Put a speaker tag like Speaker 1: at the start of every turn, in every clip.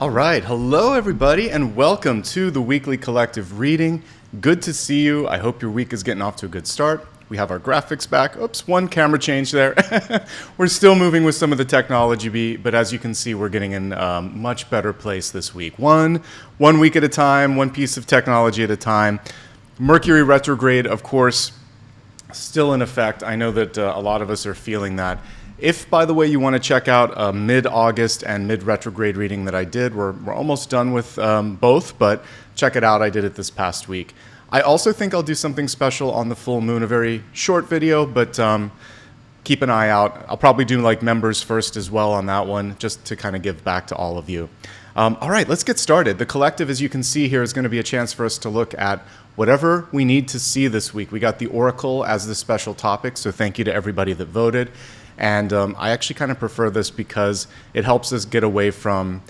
Speaker 1: All right. Hello, everybody, and welcome to the weekly collective reading. Good to see you. I hope your week is getting off to a good start. We have our graphics back. Oops, one camera change there. We're still moving with some of the technology, but as you can see, we're getting in a much better place this week. One week at a time, one piece of technology at a time. Mercury retrograde, of course, still in effect. I know that a lot of us are feeling that. If, by the way, you want to check out a mid-August and mid-retrograde reading that I did, we're almost done with both, but check it out. I did it this past week. I also think I'll do something special on the full moon, a very short video, but keep an eye out. I'll probably do like members first as well on that one, just to kind of give back to all of you. All right, let's get started. The collective, as you can see here, is going to be a chance for us to look at whatever we need to see this week. We got the Oracle as the special topic, so thank you to everybody that voted. And I actually kind of prefer this because it helps us get away from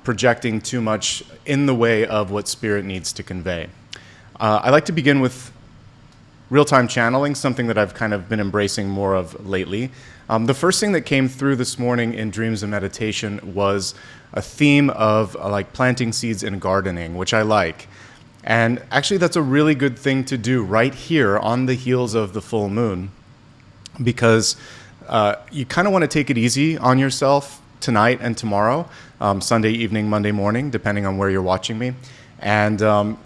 Speaker 1: projecting too much in the way of what Spirit needs to convey. I like to begin with real-time channeling, something that I've kind of been embracing more of lately. The first thing that came through this morning in Dreams and Meditation was a theme of like planting seeds and gardening, which I like. And actually that's a really good thing to do right here on the heels of the full moon, because you kind of want to take it easy on yourself tonight and tomorrow, Sunday evening, Monday morning, depending on where you're watching me. And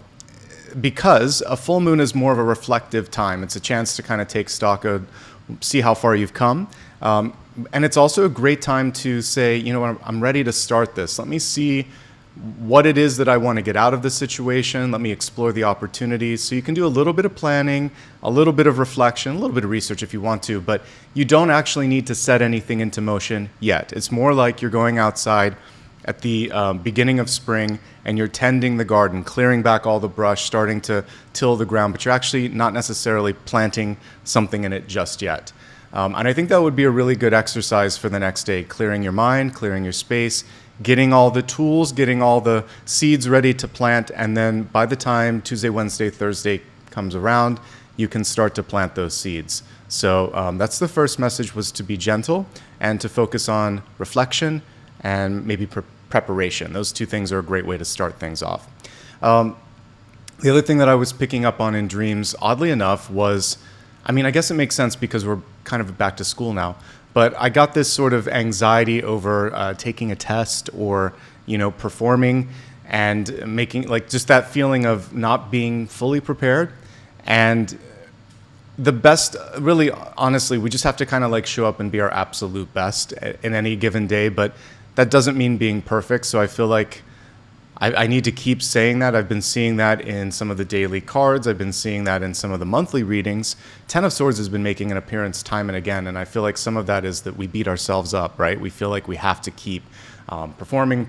Speaker 1: because a full moon is more of a reflective time. It's a chance to kind of take stock of, see how far you've come. And it's also a great time to say, you know what, I'm ready to start this. Let me see what it is that I want to get out of the situation. Let me explore the opportunities. So you can do a little bit of planning, a little bit of reflection, a little bit of research if you want to, but you don't actually need to set anything into motion yet. It's more like you're going outside at the beginning of spring and you're tending the garden, clearing back all the brush, starting to till the ground, but you're actually not necessarily planting something in it just yet. And I think that would be a really good exercise for the next day, clearing your mind, clearing your space, getting all the tools, getting all the seeds ready to plant, and then by the time Tuesday, Wednesday, Thursday comes around, you can start to plant those seeds. So that's the first message, was to be gentle and to focus on reflection and maybe preparation. Those two things are a great way to start things off. The other thing that I was picking up on in dreams, oddly enough, was, I mean, I guess it makes sense because we're kind of back to school now, but I got this sort of anxiety over taking a test or, you know, performing and making, like, just that feeling of not being fully prepared. And the best, really, honestly, we just have to kind of like show up and be our absolute best in any given day, but that doesn't mean being perfect. So I feel like I need to keep saying that. I've been seeing that in some of the daily cards. I've been seeing that in some of the monthly readings. Ten of Swords has been making an appearance time and again, and I feel like some of that is that we beat ourselves up, right? We feel like we have to keep performing,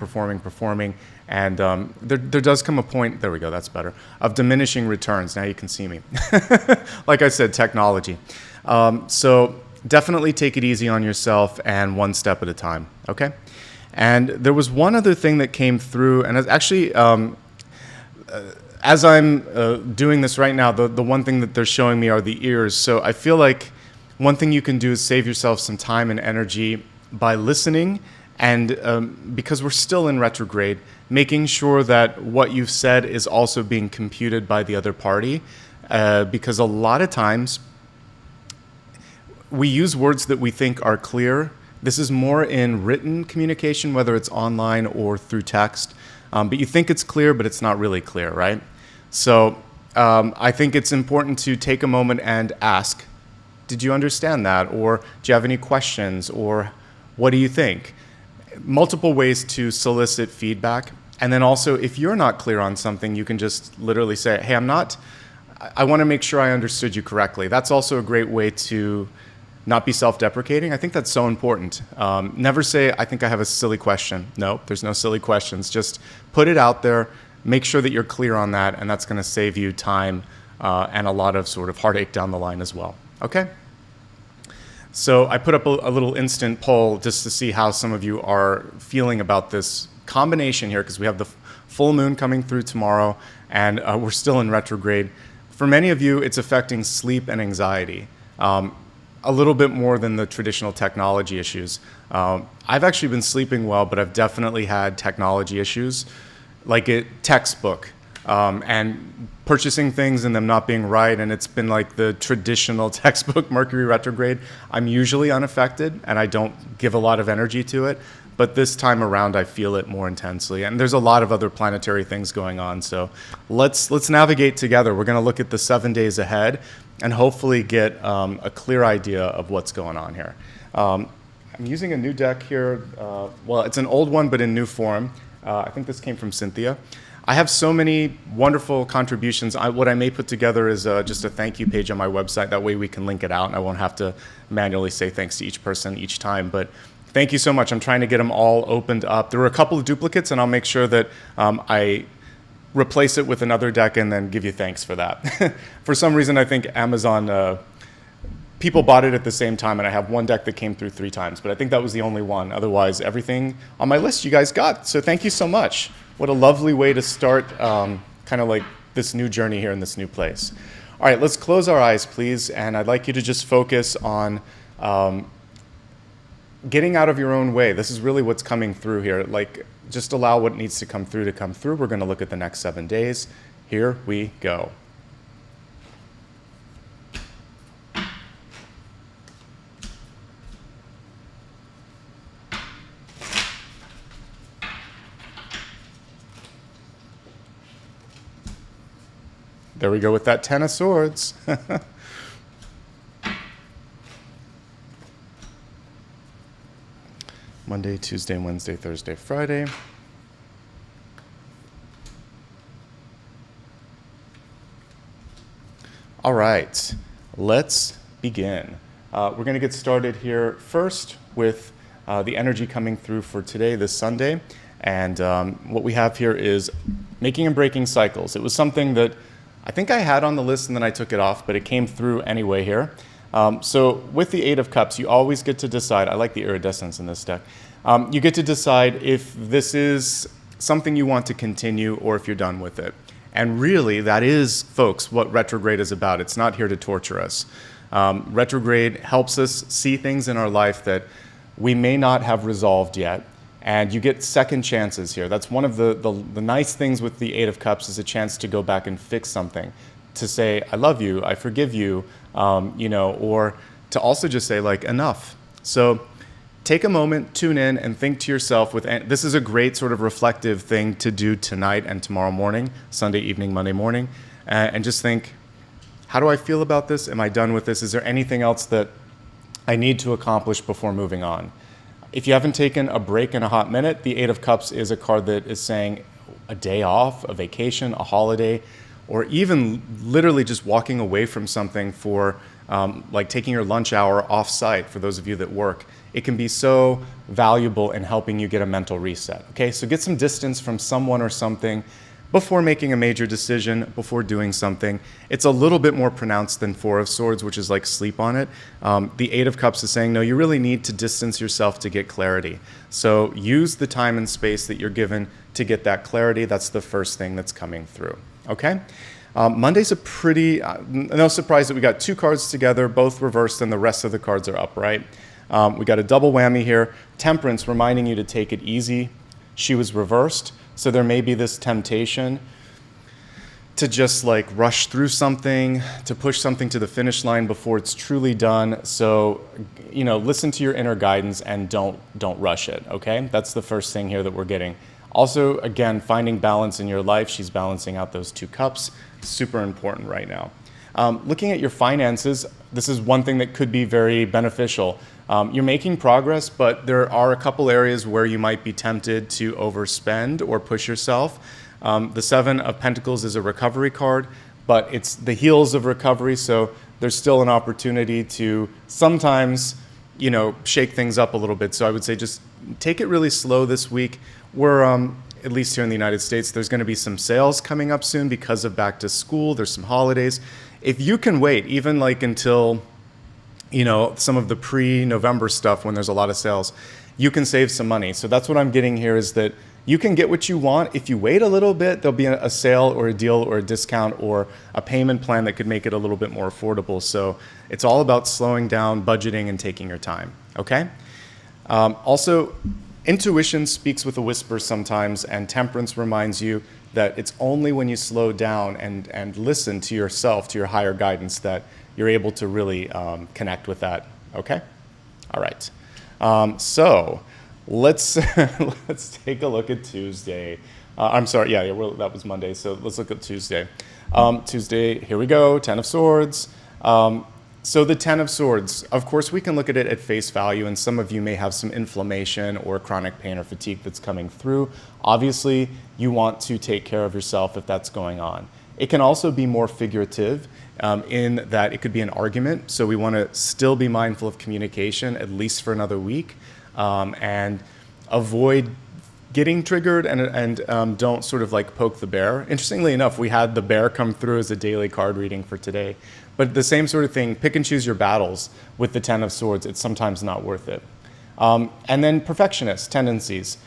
Speaker 1: and there does come a point, there we go, that's better, of diminishing returns. Now you can see me. Like I said, technology. So definitely take it easy on yourself and one step at a time, okay? And there was one other thing that came through, and actually, as I'm doing this right now, the one thing that they're showing me are the ears. So I feel like one thing you can do is save yourself some time and energy by listening, and because we're still in retrograde, making sure that what you've said is also being computed by the other party, because a lot of times we use words that we think are clear. This is more in written communication, whether it's online or through text. But you think it's clear, but it's not really clear, right? So I think it's important to take a moment and ask, did you understand that? Or do you have any questions? Or what do you think? Multiple ways to solicit feedback. And then also, if you're not clear on something, you can just literally say, hey, I want to make sure I understood you correctly. That's also a great way to not be self-deprecating. I think that's so important. Never say, I think I have a silly question. No, there's no silly questions. Just put it out there, make sure that you're clear on that, and that's going to save you time and a lot of sort of heartache down the line as well. Okay? So I put up a little instant poll just to see how some of you are feeling about this combination here, because we have the full moon coming through tomorrow, and we're still in retrograde. For many of you, it's affecting sleep and anxiety. a little bit more than the traditional technology issues. I've actually been sleeping well, but I've definitely had technology issues, like a textbook, and purchasing things and them not being right. And it's been like the traditional textbook Mercury retrograde. I'm usually unaffected and I don't give a lot of energy to it. But this time around, I feel it more intensely. And there's a lot of other planetary things going on. So let's navigate together. We're going to look at the 7 days ahead and hopefully get a clear idea of what's going on here. I'm using a new deck here. Well, it's an old one, but in new form. I think this came from Cynthia. I have so many wonderful contributions. What I may put together is just a thank you page on my website. That way we can link it out, and I won't have to manually say thanks to each person each time. But thank you so much. I'm trying to get them all opened up. There were a couple of duplicates, and I'll make sure that I replace it with another deck and then give you thanks for that. For some reason, I think Amazon, people bought it at the same time, and I have one deck that came through 3 times, but I think that was the only one. Otherwise, everything on my list you guys got. So thank you so much. What a lovely way to start kind of like this new journey here in this new place. All right, let's close our eyes, please. And I'd like you to just focus on getting out of your own way. This is really what's coming through here. Like, just allow what needs to come through to come through. We're going to look at the next 7 days. Here we go. There we go with that 10 of Swords. Monday, Tuesday, Wednesday, Thursday, Friday. All right, let's begin. We're going to get started here first with the energy coming through for today, this Sunday. And what we have here is making and breaking cycles. It was something that I think I had on the list and then I took it off, but it came through anyway here. So with the 8 of Cups, you always get to decide. I like the iridescence in this deck. You get to decide if this is something you want to continue or if you're done with it. And really, that is, folks, what retrograde is about. It's not here to torture us. Retrograde helps us see things in our life that we may not have resolved yet. And you get second chances here. That's one of the nice things with the 8 of Cups is a chance to go back and fix something. To say, I love you, I forgive you, or to also just say, like, enough. So take a moment, tune in, and think to yourself. This is a great sort of reflective thing to do tonight and tomorrow morning, Sunday evening, Monday morning, and just think, how do I feel about this? Am I done with this? Is there anything else that I need to accomplish before moving on? If you haven't taken a break in a hot minute, the 8 of Cups is a card that is saying a day off, a vacation, a holiday, or even literally just walking away from something for like taking your lunch hour off-site for those of you that work. It can be so valuable in helping you get a mental reset. Okay, so get some distance from someone or something before making a major decision, before doing something. It's a little bit more pronounced than 4 of Swords, which is like sleep on it. The 8 of Cups is saying, no, you really need to distance yourself to get clarity. So use the time and space that you're given to get that clarity. That's the first thing that's coming through, okay? Monday's a pretty, no surprise that we got 2 cards together, both reversed, and the rest of the cards are upright. We got a double whammy here. Temperance reminding you to take it easy. She was reversed. So there may be this temptation to just like rush through something, to push something to the finish line before it's truly done. So, listen to your inner guidance and don't rush it, okay? That's the first thing here that we're getting. Also, again, finding balance in your life. She's balancing out those 2 cups. Super important right now. Looking at your finances, this is one thing that could be very beneficial. You're making progress, but there are a couple areas where you might be tempted to overspend or push yourself. The 7 of Pentacles is a recovery card, but it's the heels of recovery, so there's still an opportunity to sometimes, shake things up a little bit. So I would say just take it really slow this week. We're, at least here in the United States, there's going to be some sales coming up soon because of back to school. There's some holidays. If you can wait, even like until some of the pre-November stuff when there's a lot of sales, you can save some money. So that's what I'm getting here is that you can get what you want. If you wait a little bit, there'll be a sale or a deal or a discount or a payment plan that could make it a little bit more affordable. So it's all about slowing down, budgeting, and taking your time, okay? Also, intuition speaks with a whisper sometimes, and temperance reminds you that it's only when you slow down and listen to yourself, to your higher guidance, that you're able to really connect with that, okay? All right. So let's take a look at Tuesday. I'm sorry, that was Monday, so let's look at Tuesday. Tuesday, here we go, Ten of Swords. So the Ten of Swords, of course, we can look at it at face value, and some of you may have some inflammation or chronic pain or fatigue that's coming through. Obviously, you want to take care of yourself if that's going on. It can also be more figurative in that it could be an argument, so we want to still be mindful of communication, at least for another week, and avoid getting triggered and don't sort of like poke the bear. Interestingly enough, we had the bear come through as a daily card reading for today. But the same sort of thing, pick and choose your battles with the Ten of Swords. It's sometimes not worth it. And then perfectionist tendencies.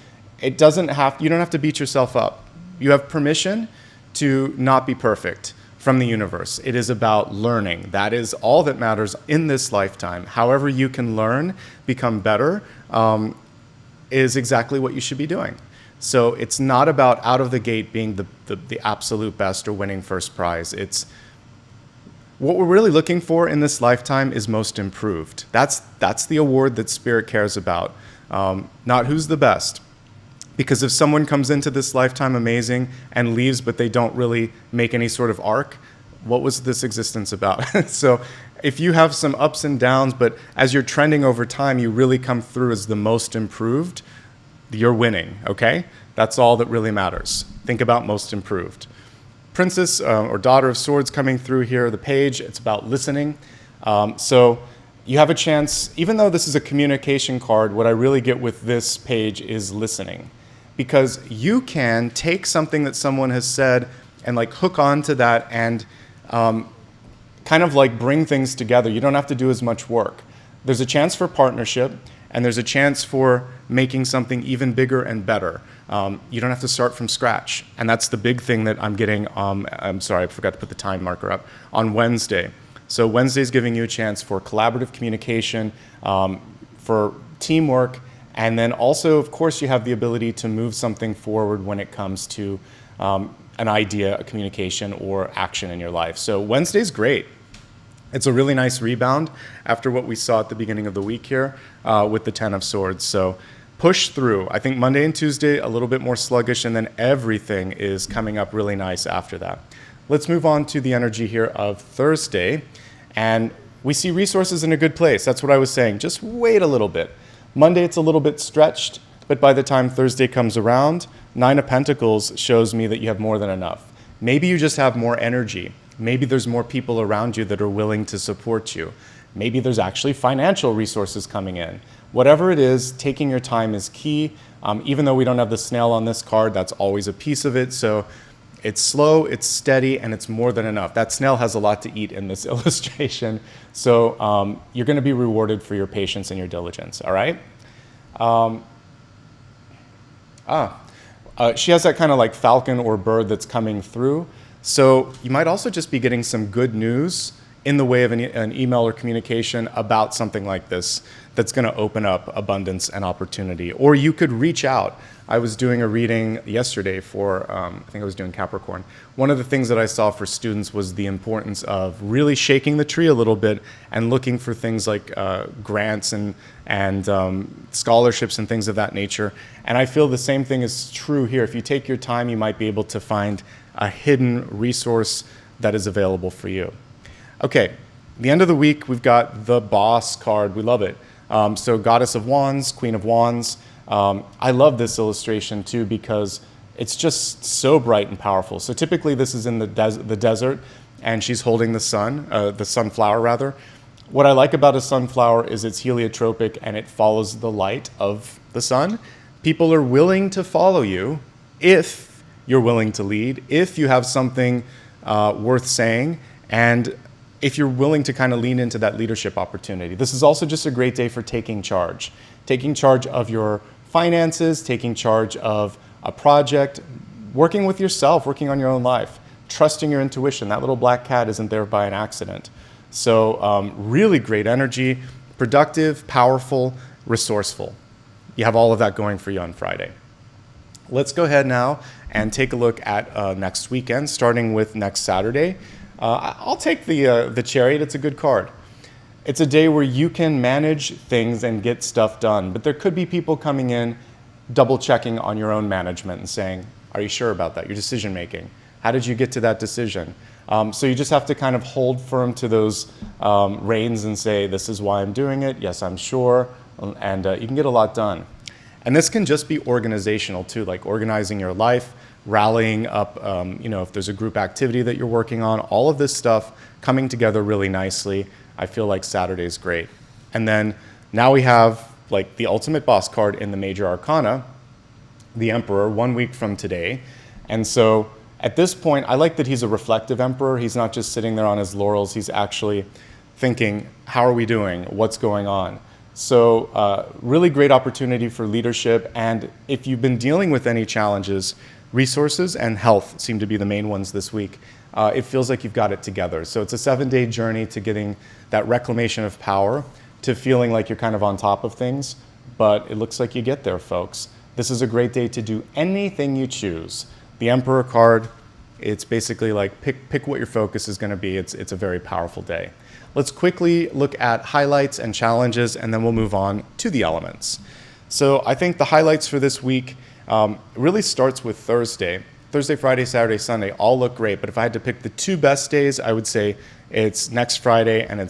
Speaker 1: You don't have to beat yourself up. You have permission to not be perfect from the universe. It is about learning. That is all that matters in this lifetime. However you can learn, become better, is exactly what you should be doing. So it's not about out of the gate being the absolute best or winning first prize. It's what we're really looking for in this lifetime is most improved. That's the award that Spirit cares about, not who's the best. Because if someone comes into this lifetime amazing and leaves, but they don't really make any sort of arc, what was this existence about? So if you have some ups and downs, but as you're trending over time, you really come through as the most improved, you're winning, okay? That's all that really matters. Think about most improved. Princess or Daughter of Swords coming through here, the page, it's about listening. So you have a chance, even though this is a communication card, what I really get with this page is listening. Because you can take something that someone has said and like hook on to that and kind of like bring things together. You don't have to do as much work. There's a chance for partnership, and there's a chance for making something even bigger and better. You don't have to start from scratch. And that's the big thing that I'm getting, I'm sorry, I forgot to put the time marker up, on Wednesday. So Wednesday's giving you a chance for collaborative communication, for teamwork, and then also, of course, you have the ability to move something forward when it comes to an idea, a communication, or action in your life. So Wednesday's great. It's a really nice rebound after what we saw at the beginning of the week here with the Ten of Swords. So push through. I think Monday and Tuesday, a little bit more sluggish, and then everything is coming up really nice after that. Let's move on to the energy here of Thursday. And we see resources in a good place. That's what I was saying. Just wait a little bit. Monday, it's a little bit stretched, but by the time Thursday comes around, Nine of Pentacles shows me that you have more than enough. Maybe you just have more energy. Maybe there's more people around you that are willing to support you. Maybe there's actually financial resources coming in. Whatever it is, taking your time is key. Even though we don't have the snail on this card, that's always a piece of it. So it's slow, it's steady, and it's more than enough. That snail has a lot to eat in this illustration. So you're going to be rewarded for your patience and your diligence, all right? She has that kind of like falcon or bird that's coming through. So you might also just be getting some good news in the way of an email or communication about something like this that's going to open up abundance and opportunity. Or you could reach out. I was doing a reading yesterday for, I think I was doing Capricorn. One of the things that I saw for students was the importance of really shaking the tree a little bit and looking for things like grants and scholarships and things of that nature. And I feel the same thing is true here. If you take your time, you might be able to find a hidden resource that is available for you. Okay, the end of the week, we've got the Boss card. We love it. So Goddess of Wands, Queen of Wands. I love this illustration too because it's just so bright and powerful. So typically this is in the desert, and she's holding the sun, the sunflower rather. What I like about a sunflower is it's heliotropic and it follows the light of the sun. People are willing to follow you if you're willing to lead, if you have something worth saying, and if you're willing to kind of lean into that leadership opportunity. This is also just a great day for taking charge of your finances, taking charge of a project, working with yourself, working on your own life, trusting your intuition. That little black cat isn't there by an accident. So really great energy, productive, powerful, resourceful. You have all of that going for you on Friday. Let's go ahead now and take a look at next weekend, starting with next Saturday. I'll take the Chariot. It's a good card. It's a day where you can manage things and get stuff done, but there could be people coming in, double checking on your own management and saying, are you sure about that? Your decision making. How did you get to that decision? So you just have to kind of hold firm to those reins and say, this is why I'm doing it. Yes, I'm sure. And you can get a lot done. And this can just be organizational too, like organizing your life, rallying up, if there's a group activity that you're working on, all of this stuff coming together really nicely. I feel like Saturday's great. And then now we have like the ultimate boss card in the major arcana, the Emperor, 1 week from today. And so at this point, I like that he's a reflective emperor. He's not just sitting there on his laurels. He's actually thinking, how are we doing? What's going on? So really great opportunity for leadership. And if you've been dealing with any challenges, resources and health seem to be the main ones this week. It feels like you've got it together. So it's a 7-day journey to getting that reclamation of power, to feeling like you're kind of on top of things. But it looks like you get there, folks. This is a great day to do anything you choose. The Emperor card, it's basically like pick what your focus is going to be. It's a very powerful day. Let's quickly look at highlights and challenges, and then we'll move on to the elements. So I think the highlights for this week really starts with Thursday. Thursday, Friday, Saturday, Sunday all look great, but if I had to pick the 2 best days, I would say it's next Friday and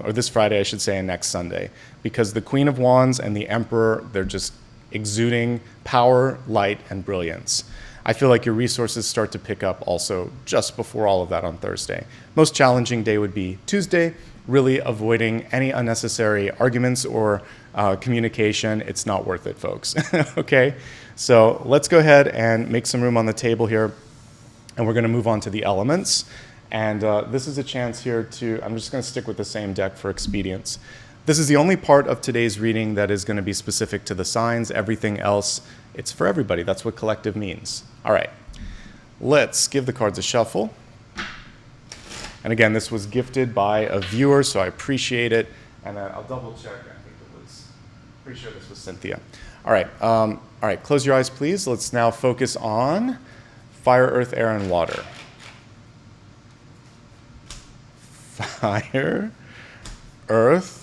Speaker 1: or this Friday, I should say, and next Sunday, because the Queen of Wands and the Emperor, they're just exuding power, light, and brilliance. I feel like your resources start to pick up also just before all of that on Thursday. Most challenging day would be Tuesday, really avoiding any unnecessary arguments or communication. It's not worth it, folks. Okay? So let's go ahead and make some room on the table here, and we're going to move on to the elements. And this is a chance here I'm just going to stick with the same deck for expedience. This is the only part of today's reading that is going to be specific to the signs. Everything else, it's for everybody. That's what collective means. All right, let's give the cards a shuffle. And again, this was gifted by a viewer, so I appreciate it. And I'll double check. Pretty sure this was Cynthia. All right, close your eyes, please. Let's now focus on fire, earth, air, and water. Fire, earth,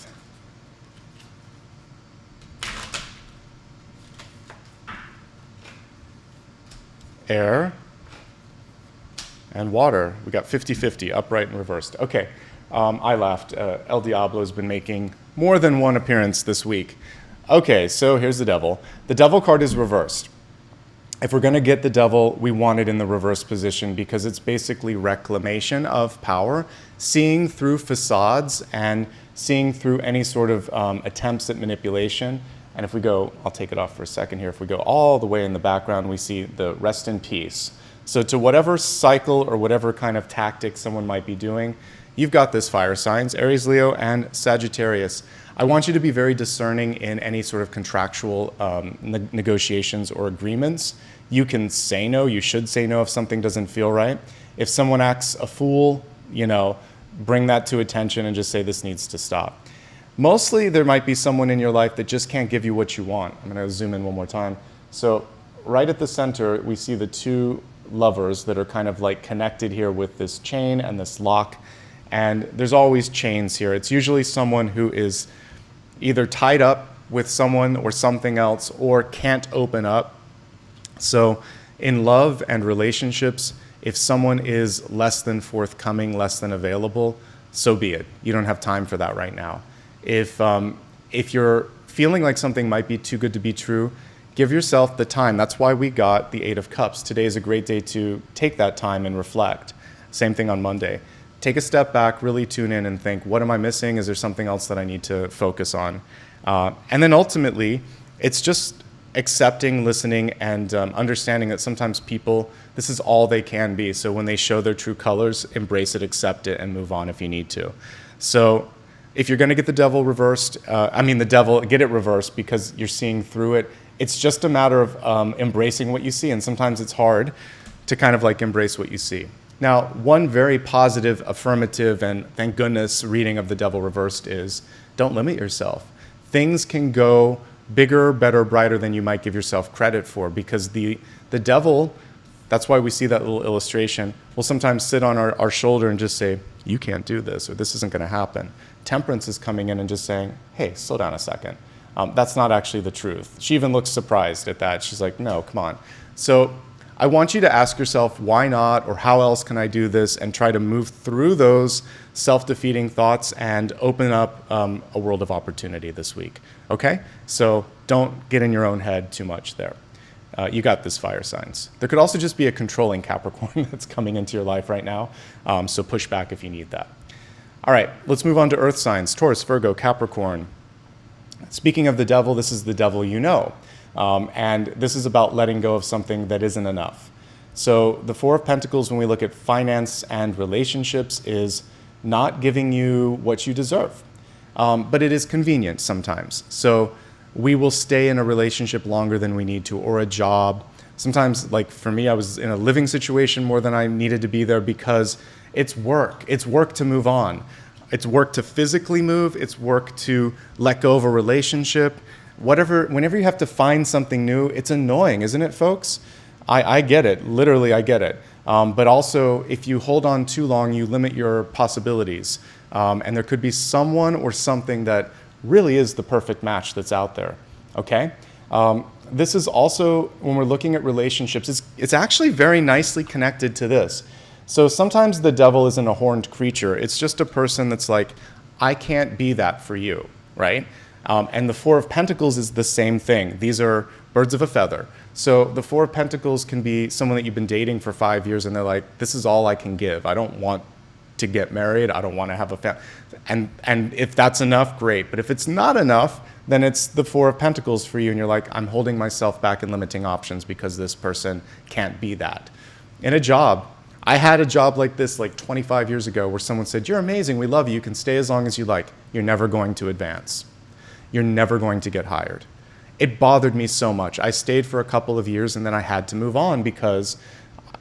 Speaker 1: air, and water. We got 50-50, upright and reversed. Okay, I laughed. El Diablo has been making more than one appearance this week. Okay, so here's the devil. The devil card is reversed. If we're going to get the devil, we want it in the reverse position because it's basically reclamation of power, seeing through facades and seeing through any sort of attempts at manipulation. And if we go, I'll take it off for a second here. If we go all the way in the background, we see the rest in peace. So to whatever cycle or whatever kind of tactic someone might be doing, you've got this fire signs, Aries, Leo, and Sagittarius. I want you to be very discerning in any sort of contractual negotiations or agreements. You can say no, you should say no if something doesn't feel right. If someone acts a fool, bring that to attention and just say this needs to stop. Mostly there might be someone in your life that just can't give you what you want. I'm going to zoom in one more time. So right at the center, we see the 2 lovers that are kind of like connected here with this chain and this lock. And there's always chains here. It's usually someone who is either tied up with someone or something else or can't open up. So in love and relationships, if someone is less than forthcoming, less than available, so be it. You don't have time for that right now. If you're feeling like something might be too good to be true, give yourself the time. That's why we got the 8 of Cups. Today is a great day to take that time and reflect. Same thing on Monday. Take a step back, really tune in and think, what am I missing? Is there something else that I need to focus on? And then ultimately, it's just accepting, listening, and understanding that sometimes people, this is all they can be. So when they show their true colors, embrace it, accept it, and move on if you need to. So if you're going to get the devil reversed, get it reversed because you're seeing through it. It's just a matter of embracing what you see, and sometimes it's hard to kind of like embrace what you see. Now, one very positive, affirmative, and thank goodness reading of the Devil reversed is don't limit yourself. Things can go bigger, better, brighter than you might give yourself credit for, because the Devil, that's why we see that little illustration, will sometimes sit on our shoulder and just say, you can't do this, or this isn't going to happen. Temperance is coming in and just saying, hey, slow down a second. That's not actually the truth. She even looks surprised at that. She's like, no, come on. So I want you to ask yourself, why not, or how else can I do this, and try to move through those self-defeating thoughts and open up a world of opportunity this week, okay? So don't get in your own head too much there. You got this, fire signs. There could also just be a controlling Capricorn that's coming into your life right now, so push back if you need that. All right, let's move on to earth signs, Taurus, Virgo, Capricorn. Speaking of the Devil, this is the Devil you know. And this is about letting go of something that isn't enough. So the Four of Pentacles, when we look at finance and relationships, is not giving you what you deserve. But it is convenient sometimes. So we will stay in a relationship longer than we need to, or a job. Sometimes, like for me, I was in a living situation more than I needed to be there because it's work. It's work to move on. It's work to physically move. It's work to let go of a relationship. Whenever you have to find something new, it's annoying, isn't it, folks? I get it. Literally, I get it. But also, if you hold on too long, you limit your possibilities. And there could be someone or something that really is the perfect match that's out there, okay? This is also, when we're looking at relationships, it's actually very nicely connected to this. So sometimes the Devil isn't a horned creature. It's just a person that's like, I can't be that for you, right? And the Four of Pentacles is the same thing. These are birds of a feather. So the Four of Pentacles can be someone that you've been dating for 5 years and they're like, this is all I can give. I don't want to get married. I don't want to have a family. And if that's enough, great. But if it's not enough, then it's the Four of Pentacles for you and you're like, I'm holding myself back and limiting options because this person can't be that. In a job, I had a job like this like 25 years ago where someone said, you're amazing, we love you, you can stay as long as you like. You're never going to advance. You're never going to get hired. It bothered me so much. I stayed for a couple of years and then I had to move on because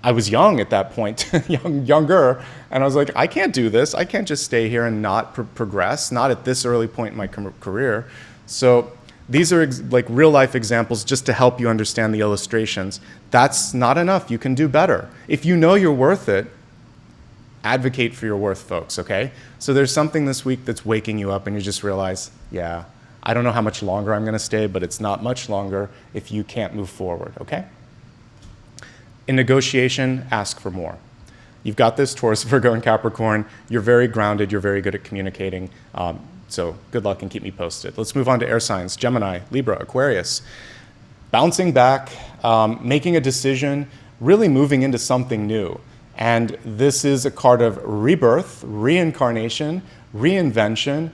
Speaker 1: I was young at that point, younger, and I was like, I can't do this. I can't just stay here and not progress, not at this early point in my career. So these are like real life examples just to help you understand the illustrations. That's not enough. You can do better. If you know you're worth it, advocate for your worth, folks, okay? So there's something this week that's waking you up and you just realize, yeah, I don't know how much longer I'm going to stay, but it's not much longer if you can't move forward, okay? In negotiation, ask for more. You've got this, Taurus, Virgo, and Capricorn. You're very grounded. You're very good at communicating. So good luck and keep me posted. Let's move on to air signs, Gemini, Libra, Aquarius. Bouncing back, making a decision, really moving into something new. And this is a card of rebirth, reincarnation, reinvention.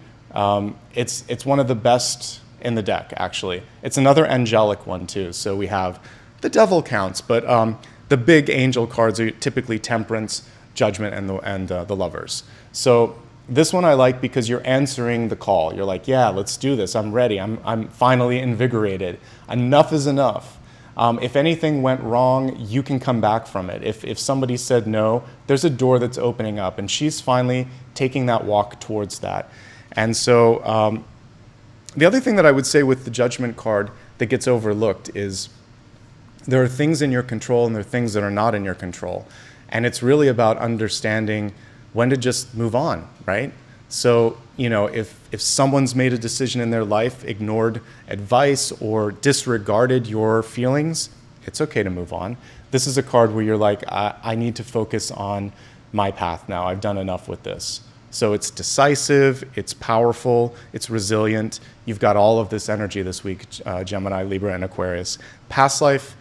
Speaker 1: It's one of the best in the deck, actually. It's another angelic one, too. So we have the Devil counts, but the big angel cards are typically Temperance, Judgment, and the Lovers. So this one I like because you're answering the call. You're like, yeah, let's do this. I'm ready. I'm finally invigorated. Enough is enough. If anything went wrong, you can come back from it. If somebody said no, there's a door that's opening up, and she's finally taking that walk towards that. And so the other thing that I would say with the Judgment card that gets overlooked is there are things in your control and there are things that are not in your control. And it's really about understanding when to just move on, right? So, you know, if someone's made a decision in their life, ignored advice, or disregarded your feelings, it's okay to move on. This is a card where you're like, I need to focus on my path now. I've done enough with this. So it's decisive, it's powerful, it's resilient. You've got all of this energy this week, Gemini, Libra, and Aquarius. Past life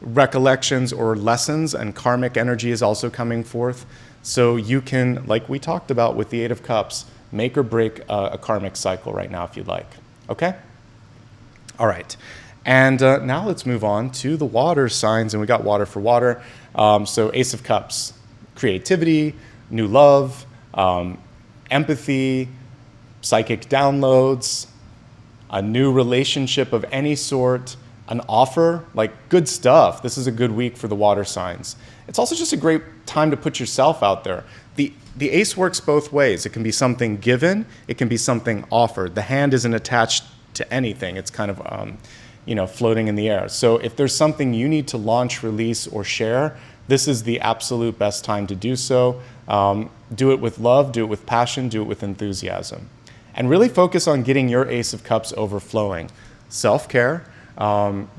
Speaker 1: recollections or lessons and karmic energy is also coming forth. So you can, like we talked about with the Eight of Cups, make or break a karmic cycle right now if you'd like. Okay? All right. And now let's move on to the water signs, and we got water for water. So Ace of Cups, creativity, new love, empathy, psychic downloads, a new relationship of any sort, an offer, like good stuff. This is a good week for the water signs. It's also just a great time to put yourself out there. The ace works both ways. It can be something given, it can be something offered. The hand isn't attached to anything. It's kind of, floating in the air. So if there's something you need to launch, release, or share, this is the absolute best time to do so. Do it with love, do it with passion, do it with enthusiasm. And really focus on getting your Ace of Cups overflowing. Self-care,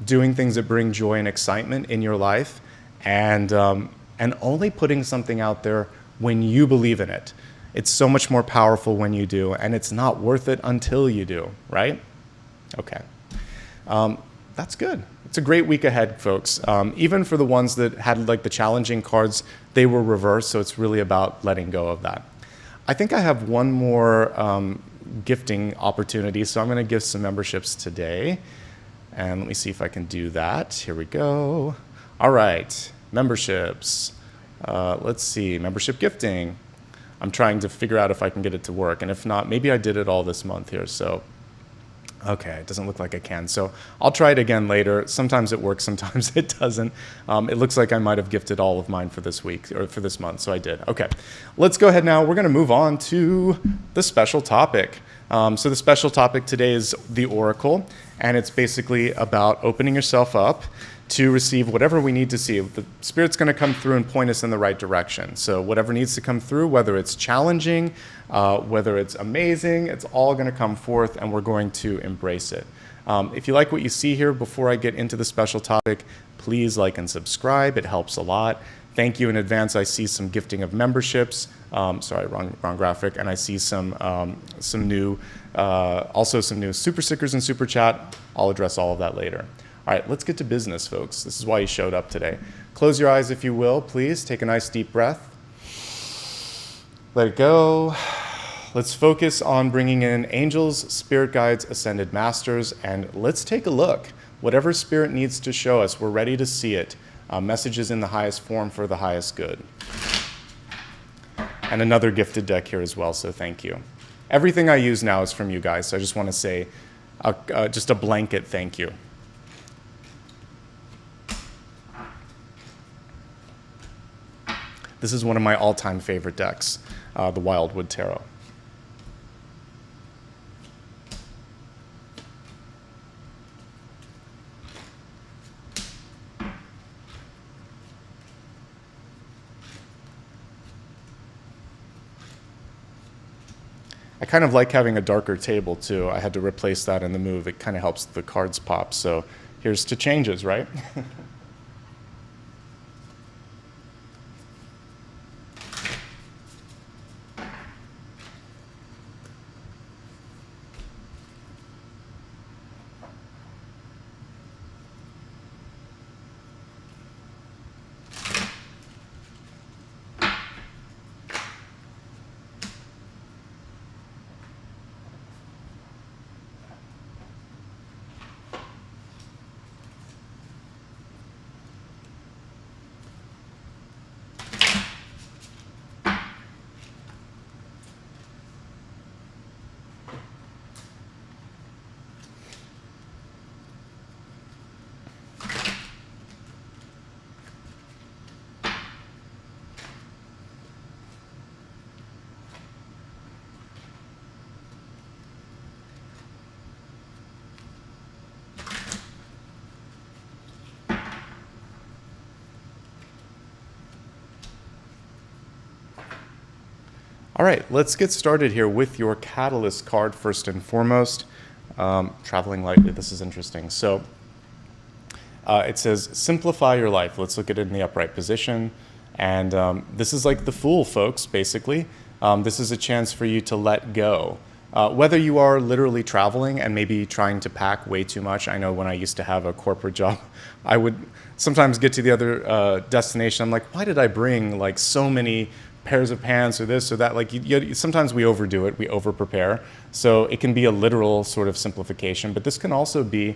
Speaker 1: doing things that bring joy and excitement in your life, and only putting something out there when you believe in it. It's so much more powerful when you do, and it's not worth it until you do, right? Okay. That's good. It's a great week ahead, folks. Even for the ones that had like the challenging cards, they were reversed, so it's really about letting go of that. I think I have one more gifting opportunity, so I'm going to give some memberships today. And let me see if I can do that. Here we go. All right, memberships. Let's see, membership gifting. I'm trying to figure out if I can get it to work, and if not, maybe I did it all this month here, so. Okay, it doesn't look like I can. So I'll try it again later. Sometimes it works, sometimes it doesn't. It looks like I might have gifted all of mine for this week, or for this month, so I did. Okay, let's go ahead now. We're gonna move on to the special topic. So the special topic today is the Oracle, and it's basically about opening yourself up to receive whatever we need to see. The Spirit's going to come through and point us in the right direction. So whatever needs to come through, whether it's challenging, whether it's amazing, it's all going to come forth, and we're going to embrace it. If you like what you see here, before I get into the special topic, please like and subscribe. It helps a lot. Thank you in advance. I see some gifting of memberships. Sorry, wrong graphic. And I see some new, also some new super stickers and super chat. I'll address all of that later. All right, let's get to business, folks. This is why you showed up today. Close your eyes if you will, please. Take a nice deep breath. Let it go. Let's focus on bringing in angels, spirit guides, ascended masters, and let's take a look. Whatever spirit needs to show us, we're ready to see it. Messages in the highest form for the highest good. And another gifted deck here as well, so thank you. Everything I use now is from you guys, so I just want to say just a blanket thank you. This is one of my all-time favorite decks, the Wildwood Tarot. I kind of like having a darker table too. I had to replace that in the move. It kind of helps the cards pop. So here's to changes, right? All right, let's get started here with your Catalyst card first and foremost. Traveling lightly, this is interesting. So it says, simplify your life. Let's look at it in the upright position. And this is like the Fool, folks, basically. This is a chance for you to let go. Whether you are literally traveling and maybe trying to pack way too much. I know when I used to have a corporate job, I would sometimes get to the other destination. I'm like, why did I bring like so many pairs of pants or this or that? Like sometimes we overdo it, we over prepare. So it can be a literal sort of simplification, but this can also be,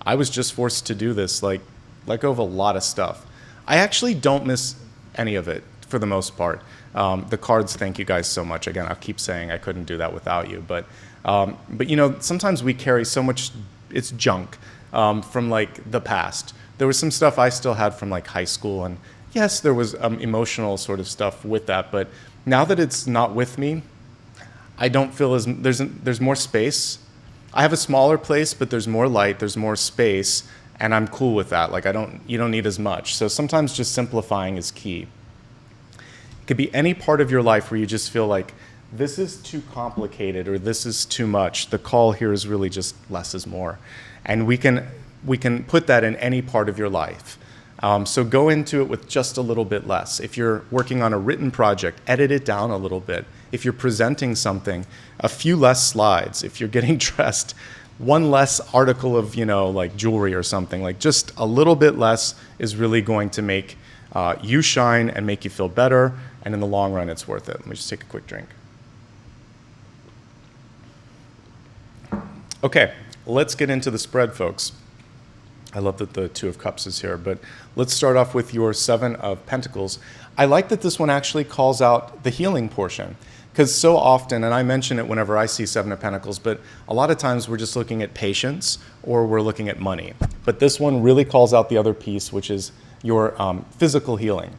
Speaker 1: I was just forced to do this, like let go of a lot of stuff. I actually don't miss any of it for the most part. The cards, thank you guys so much. Again, I'll keep saying I couldn't do that without you, but you know, sometimes we carry so much, it's junk from like the past. There was some stuff I still had from like high school, and yes, there was emotional sort of stuff with that. But now that it's not with me, I don't feel as there's more space. I have a smaller place, but there's more light, there's more space, and I'm cool with that. Like you don't need as much. So sometimes just simplifying is key. It could be any part of your life where you just feel like this is too complicated or this is too much. The call here is really just less is more. And we can put that in any part of your life. So go into it with just a little bit less. If you're working on a written project, edit it down a little bit. If you're presenting something, a few less slides. If you're getting dressed, one less article of, like jewelry or something. Like just a little bit less is really going to make you shine and make you feel better. And in the long run, it's worth it. Let me just take a quick drink. Okay, let's get into the spread, folks. I love that the Two of Cups is here, but let's start off with your Seven of Pentacles. I like that this one actually calls out the healing portion, because so often, and I mention it whenever I see Seven of Pentacles, but a lot of times we're just looking at patience or we're looking at money. But this one really calls out the other piece, which is your physical healing.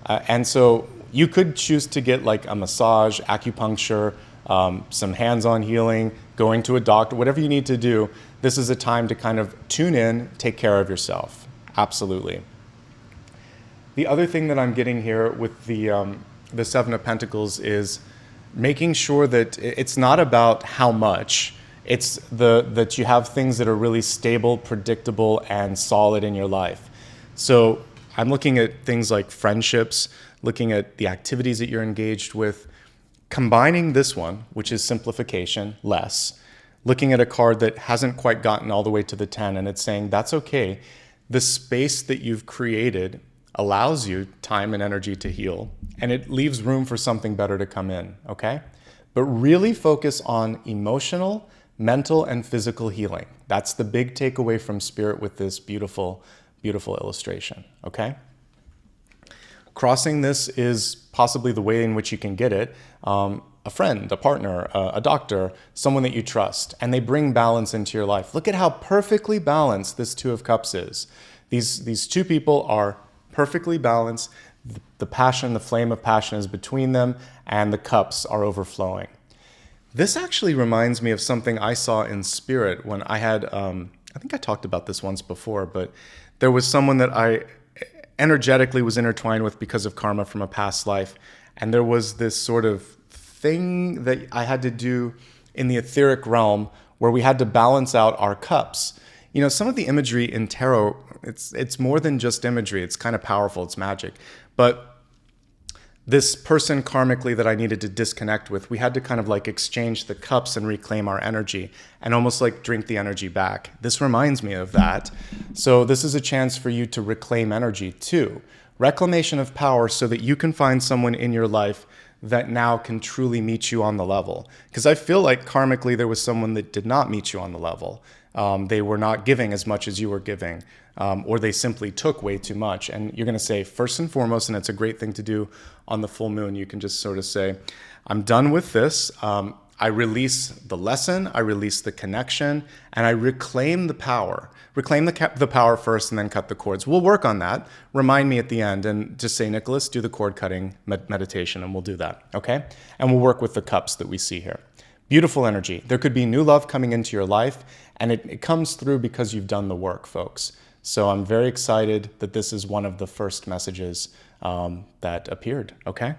Speaker 1: And so you could choose to get like a massage, acupuncture, some hands-on healing, going to a doctor, whatever you need to do. This is a time to kind of tune in, take care of yourself. Absolutely. The other thing that I'm getting here with the Seven of Pentacles is making sure that it's not about how much, it's that you have things that are really stable, predictable, and solid in your life. So I'm looking at things like friendships, looking at the activities that you're engaged with, combining this one, which is simplification, less, looking at a card that hasn't quite gotten all the way to the 10, and it's saying, that's okay. The space that you've created allows you time and energy to heal, and it leaves room for something better to come in, okay? But really focus on emotional, mental, and physical healing. That's the big takeaway from Spirit with this beautiful, beautiful illustration, okay? Crossing this is possibly the way in which you can get it. A friend, a partner, a doctor, someone that you trust, and they bring balance into your life. Look at how perfectly balanced this Two of Cups is. These two people are perfectly balanced. The passion, the flame of passion is between them, and the cups are overflowing. This actually reminds me of something I saw in Spirit when I had, I think I talked about this once before, but there was someone that I energetically was intertwined with because of karma from a past life. And there was this sort of thing that I had to do in the etheric realm where we had to balance out our cups. Some of the imagery in tarot, it's more than just imagery. It's kind of powerful. It's magic. But this person karmically that I needed to disconnect with, we had to kind of like exchange the cups and reclaim our energy and almost like drink the energy back. This reminds me of that. So this is a chance for you to reclaim energy too. Reclamation of power so that you can find someone in your life that now can truly meet you on the level. Because I feel like karmically there was someone that did not meet you on the level. They were not giving as much as you were giving, or they simply took way too much. And you're going to say, first and foremost, and it's a great thing to do on the full moon, you can just sort of say, I'm done with this. I release the lesson, I release the connection, and I reclaim the power. Reclaim the power first and then cut the cords. We'll work on that. Remind me at the end and just say, Nicholas, do the cord cutting meditation, and we'll do that, okay? And we'll work with the cups that we see here. Beautiful energy. There could be new love coming into your life, and it comes through because you've done the work, folks. So I'm very excited that this is one of the first messages that appeared, okay?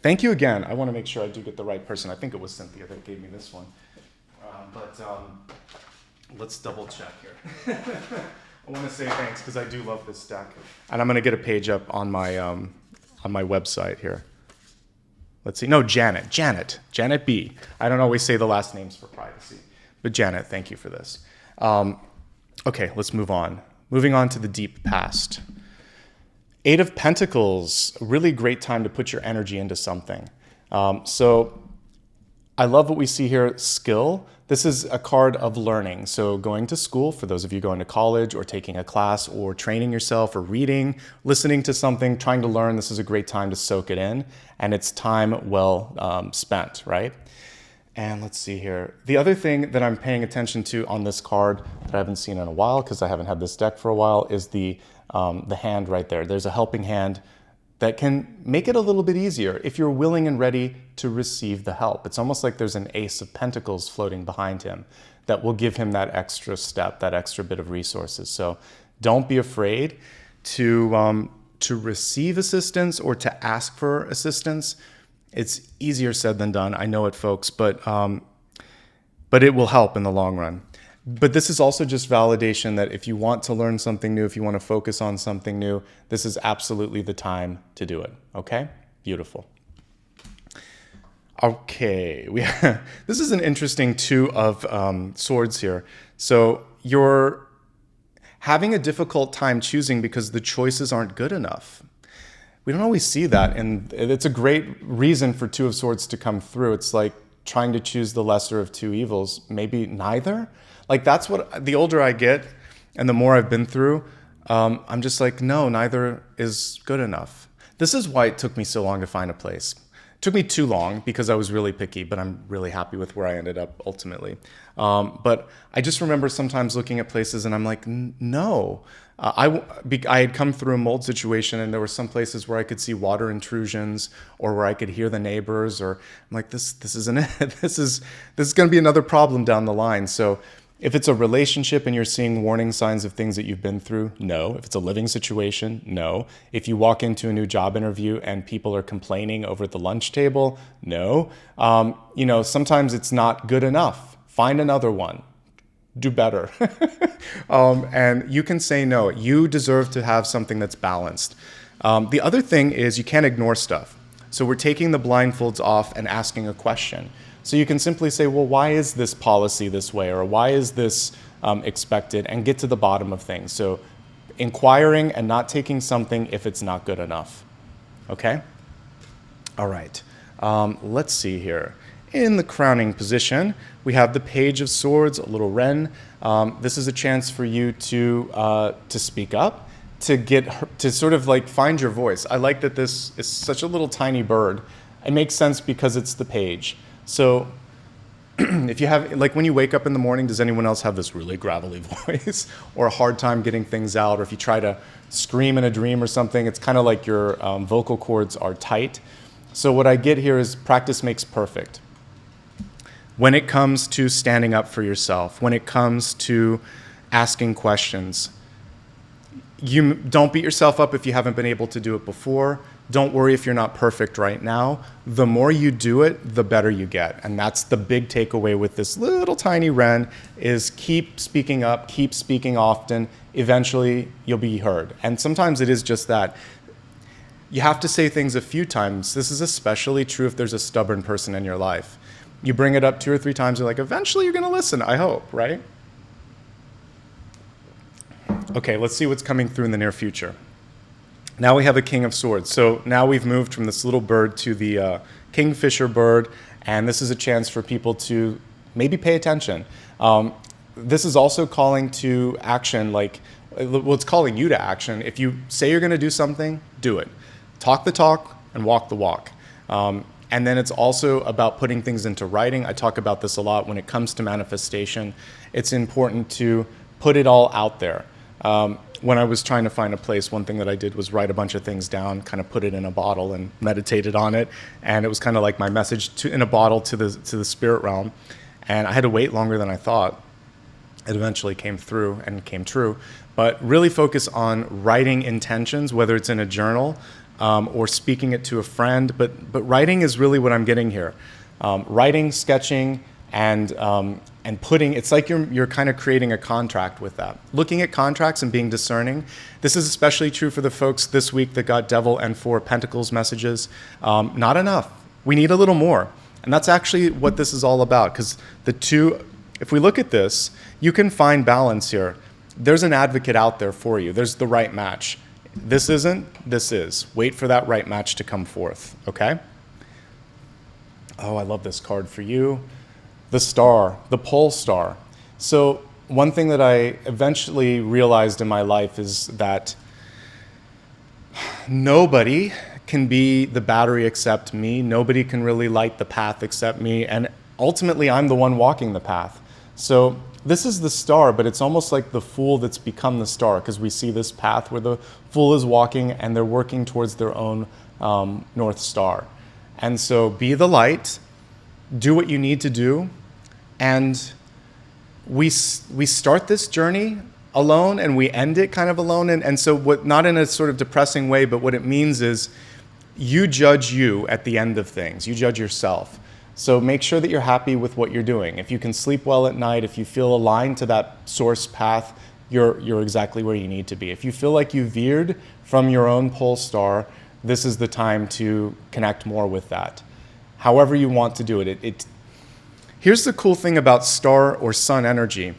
Speaker 1: Thank you again. I want to make sure I do get the right person. I think it was Cynthia that gave me this one. But let's double check here. I want to say thanks because I do love this deck. And I'm going to get a page up on my website here. Let's see. No, Janet B. I don't always say the last names for privacy. But Janet, thank you for this. Okay, let's move on. Moving on to the deep past. Eight of Pentacles, a really great time to put your energy into something. So I love what we see here, skill. This is a card of learning. So going to school, for those of you going to college or taking a class or training yourself or reading, listening to something, trying to learn, this is a great time to soak it in. And it's time well spent, right? And let's see here. The other thing that I'm paying attention to on this card that I haven't seen in a while, because I haven't had this deck for a while, is the hand right there. There's a helping hand that can make it a little bit easier if you're willing and ready to receive the help. It's almost like there's an Ace of Pentacles floating behind him that will give him that extra step, that extra bit of resources. So don't be afraid to receive assistance or to ask for assistance. It's easier said than done. I know it, folks, but it will help in the long run. But this is also just validation that if you want to learn something new, if you want to focus on something new, this is absolutely the time to do it. Okay? Beautiful. Okay, this is an interesting Two of Swords here. So you're having a difficult time choosing because the choices aren't good enough. We don't always see that, and it's a great reason for Two of Swords to come through. It's like trying to choose the lesser of two evils, maybe neither. Like that's what, the older I get and the more I've been through, I'm just like, no, neither is good enough. This is why it took me so long to find a place. It took me too long because I was really picky, but I'm really happy with where I ended up ultimately. But I just remember sometimes looking at places and I'm like, no. I had come through a mold situation and there were some places where I could see water intrusions or where I could hear the neighbors, or I'm like, this isn't it. This is going to be another problem down the line. So if it's a relationship and you're seeing warning signs of things that you've been through, no. If it's a living situation, no. If you walk into a new job interview and people are complaining over at the lunch table, no. Sometimes it's not good enough. Find another one. Do better. And you can say no. You deserve to have something that's balanced. The other thing is you can't ignore stuff. So we're taking the blindfolds off and asking a question. So you can simply say, well, why is this policy this way? Or why is this expected? And get to the bottom of things. So inquiring and not taking something if it's not good enough. Okay? All right. Let's see here. In the crowning position, we have the Page of Swords, a little wren. This is a chance for you to speak up, to sort of like find your voice. I like that this is such a little tiny bird. It makes sense because it's the page. So if you have, like when you wake up in the morning, does anyone else have this really gravelly voice or a hard time getting things out? Or if you try to scream in a dream or something, it's kind of like your vocal cords are tight. So what I get here is practice makes perfect. When it comes to standing up for yourself, when it comes to asking questions, you don't beat yourself up if you haven't been able to do it before. Don't worry if you're not perfect right now. The more you do it, the better you get. And that's the big takeaway with this little tiny wren is keep speaking up, keep speaking often. Eventually, you'll be heard. And sometimes it is just that. You have to say things a few times. This is especially true if there's a stubborn person in your life. You bring it up 2 or 3 times, you're like, eventually you're going to listen, I hope, right? Okay, let's see what's coming through in the near future. Now we have a King of Swords. So now we've moved from this little bird to the kingfisher bird, and this is a chance for people to maybe pay attention. This is also calling to action, like, well, it's calling you to action. If you say you're going to do something, do it. Talk the talk and walk the walk. And then it's also about putting things into writing. I talk about this a lot when it comes to manifestation. It's important to put it all out there. When I was trying to find a place, one thing that I did was write a bunch of things down, kind of put it in a bottle and meditated on it. And it was kind of like my message in a bottle to the spirit realm. And I had to wait longer than I thought. It eventually came through and came true. But really focus on writing intentions, whether it's in a journal or speaking it to a friend. But writing is really what I'm getting here. Writing, sketching, and putting, it's like you're kind of creating a contract with that. Looking at contracts and being discerning. This is especially true for the folks this week that got Devil and 4 Pentacles messages. Not enough. We need a little more. And that's actually what this is all about, because the two, if we look at this, you can find balance here. There's an advocate out there for you. There's the right match. This isn't, this is. Wait for that right match to come forth, okay? Oh, I love this card for you. The star, the pole star. So one thing that I eventually realized in my life is that nobody can be the battery except me. Nobody can really light the path except me. And ultimately I'm the one walking the path. So this is the star, but it's almost like the fool that's become the star, because we see this path where the fool is walking and they're working towards their own North Star. And so be the light, do what you need to do, and we start this journey alone and we end it kind of alone. And so what, not in a sort of depressing way, but what it means is you judge you at the end of things. You judge yourself. So make sure that you're happy with what you're doing. If you can sleep well at night, if you feel aligned to that source path, you're exactly where you need to be. If you feel like you veered from your own pole star, this is the time to connect more with that. However you want to do it. Here's the cool thing about star or sun energy.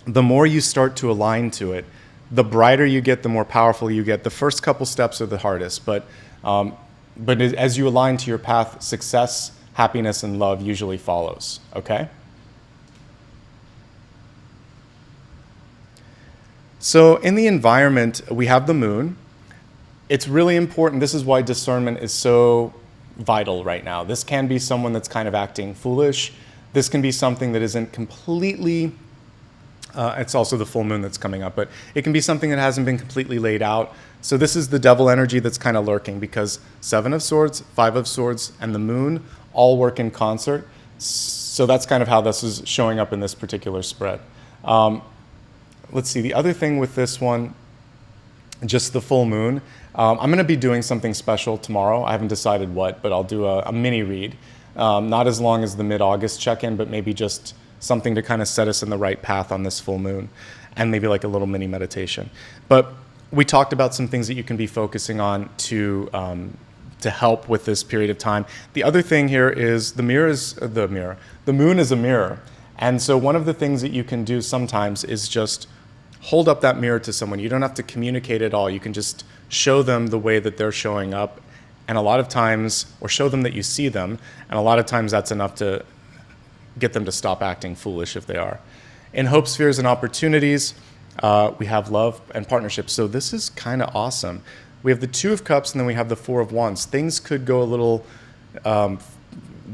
Speaker 1: The more you start to align to it, the brighter you get, the more powerful you get. The first couple steps are the hardest, but as you align to your path, success, happiness, and love usually follows, okay? So in the environment, we have the moon. It's really important. This is why discernment is so vital right now. This can be someone that's kind of acting foolish. This can be something that isn't completely, it's also the full moon that's coming up, but it can be something that hasn't been completely laid out. So this is the devil energy that's kind of lurking, because 7 of Swords, 5 of Swords, and the moon all work in concert. So that's kind of how this is showing up in this particular spread. Let's see, the other thing with this one, just the full moon, I'm going to be doing something special tomorrow. I haven't decided what, but I'll do a mini read. Not as long as the mid-August check-in, but maybe just something to kind of set us in the right path on this full moon, and maybe like a little mini meditation. But we talked about some things that you can be focusing on to help with this period of time. The other thing here is the moon is a mirror. And so one of the things that you can do sometimes is just hold up that mirror to someone. You don't have to communicate at all. You can just show them the way that they're showing up. And a lot of times, or show them that you see them. And a lot of times that's enough to get them to stop acting foolish if they are. In hope spheres and opportunities, we have love and partnership. So this is kind of awesome. We have the 2 of Cups, and then we have the 4 of Wands. Things could go a little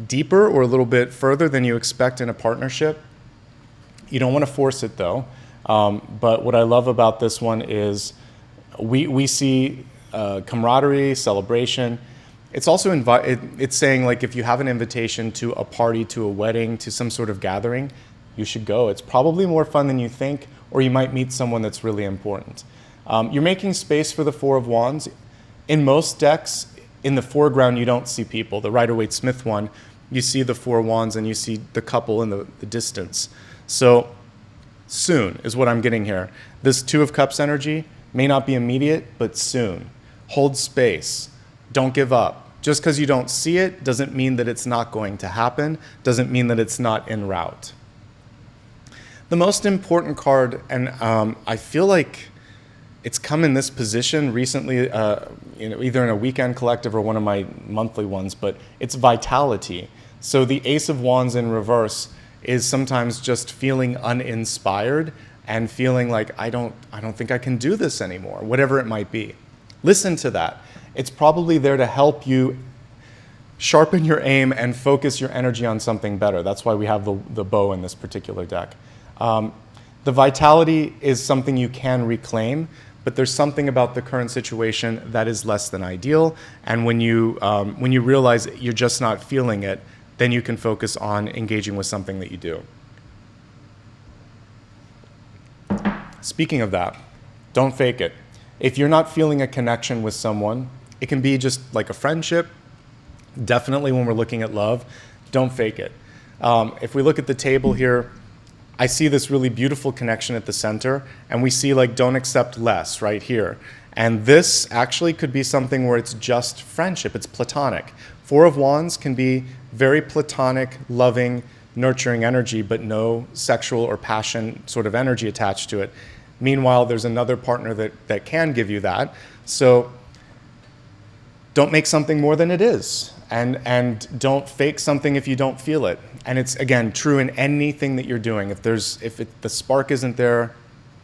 Speaker 1: deeper or a little bit further than you expect in a partnership. You don't want to force it, though. But what I love about this one is we see camaraderie, celebration. It's also it's saying, like, if you have an invitation to a party, to a wedding, to some sort of gathering, you should go. It's probably more fun than you think, or you might meet someone that's really important. You're making space for the 4 of Wands. In most decks, in the foreground, you don't see people. The Rider-Waite-Smith one, you see the 4 of Wands and you see the couple in the distance. So soon is what I'm getting here. This 2 of Cups energy may not be immediate, but soon. Hold space. Don't give up. Just because you don't see it doesn't mean that it's not going to happen, doesn't mean that it's not en route. The most important card, and I feel like it's come in this position recently, either in a weekend collective or one of my monthly ones, but it's vitality. So the Ace of Wands in reverse is sometimes just feeling uninspired and feeling like, I don't think I can do this anymore, whatever it might be. Listen to that. It's probably there to help you sharpen your aim and focus your energy on something better. That's why we have the bow in this particular deck. The vitality is something you can reclaim, but there's something about the current situation that is less than ideal. And when you realize you're just not feeling it, then you can focus on engaging with something that you do. Speaking of that, don't fake it. If you're not feeling a connection with someone, it can be just like a friendship. Definitely when we're looking at love, don't fake it. If we look at the table here, I see this really beautiful connection at the center, and we see like don't accept less right here. And this actually could be something where it's just friendship, it's platonic. 4 of Wands can be very platonic, loving, nurturing energy, but no sexual or passion sort of energy attached to it. Meanwhile, there's another partner that can give you that. So don't make something more than it is. And don't fake something if you don't feel it. And it's, again, true in anything that you're doing. If the spark isn't there,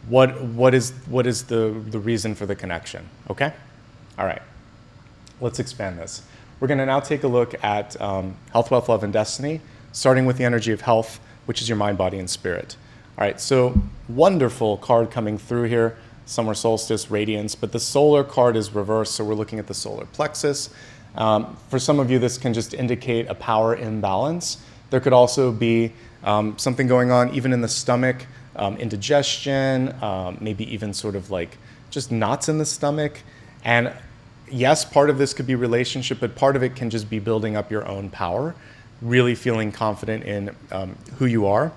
Speaker 1: what is the reason for the connection? Okay? All right. Let's expand this. We're going to now take a look at health, wealth, love, and destiny starting with the energy of health, which is your mind, body, and spirit. All right, so wonderful card coming through here, summer solstice, radiance, but the solar card is reversed, so we're looking at the solar plexus. For some of you, this can just indicate a power imbalance. There could also be something going on even in the stomach, indigestion, maybe even sort of like just knots in the stomach. And yes, part of this could be relationship, but part of it can just be building up your own power, really feeling confident in who you are.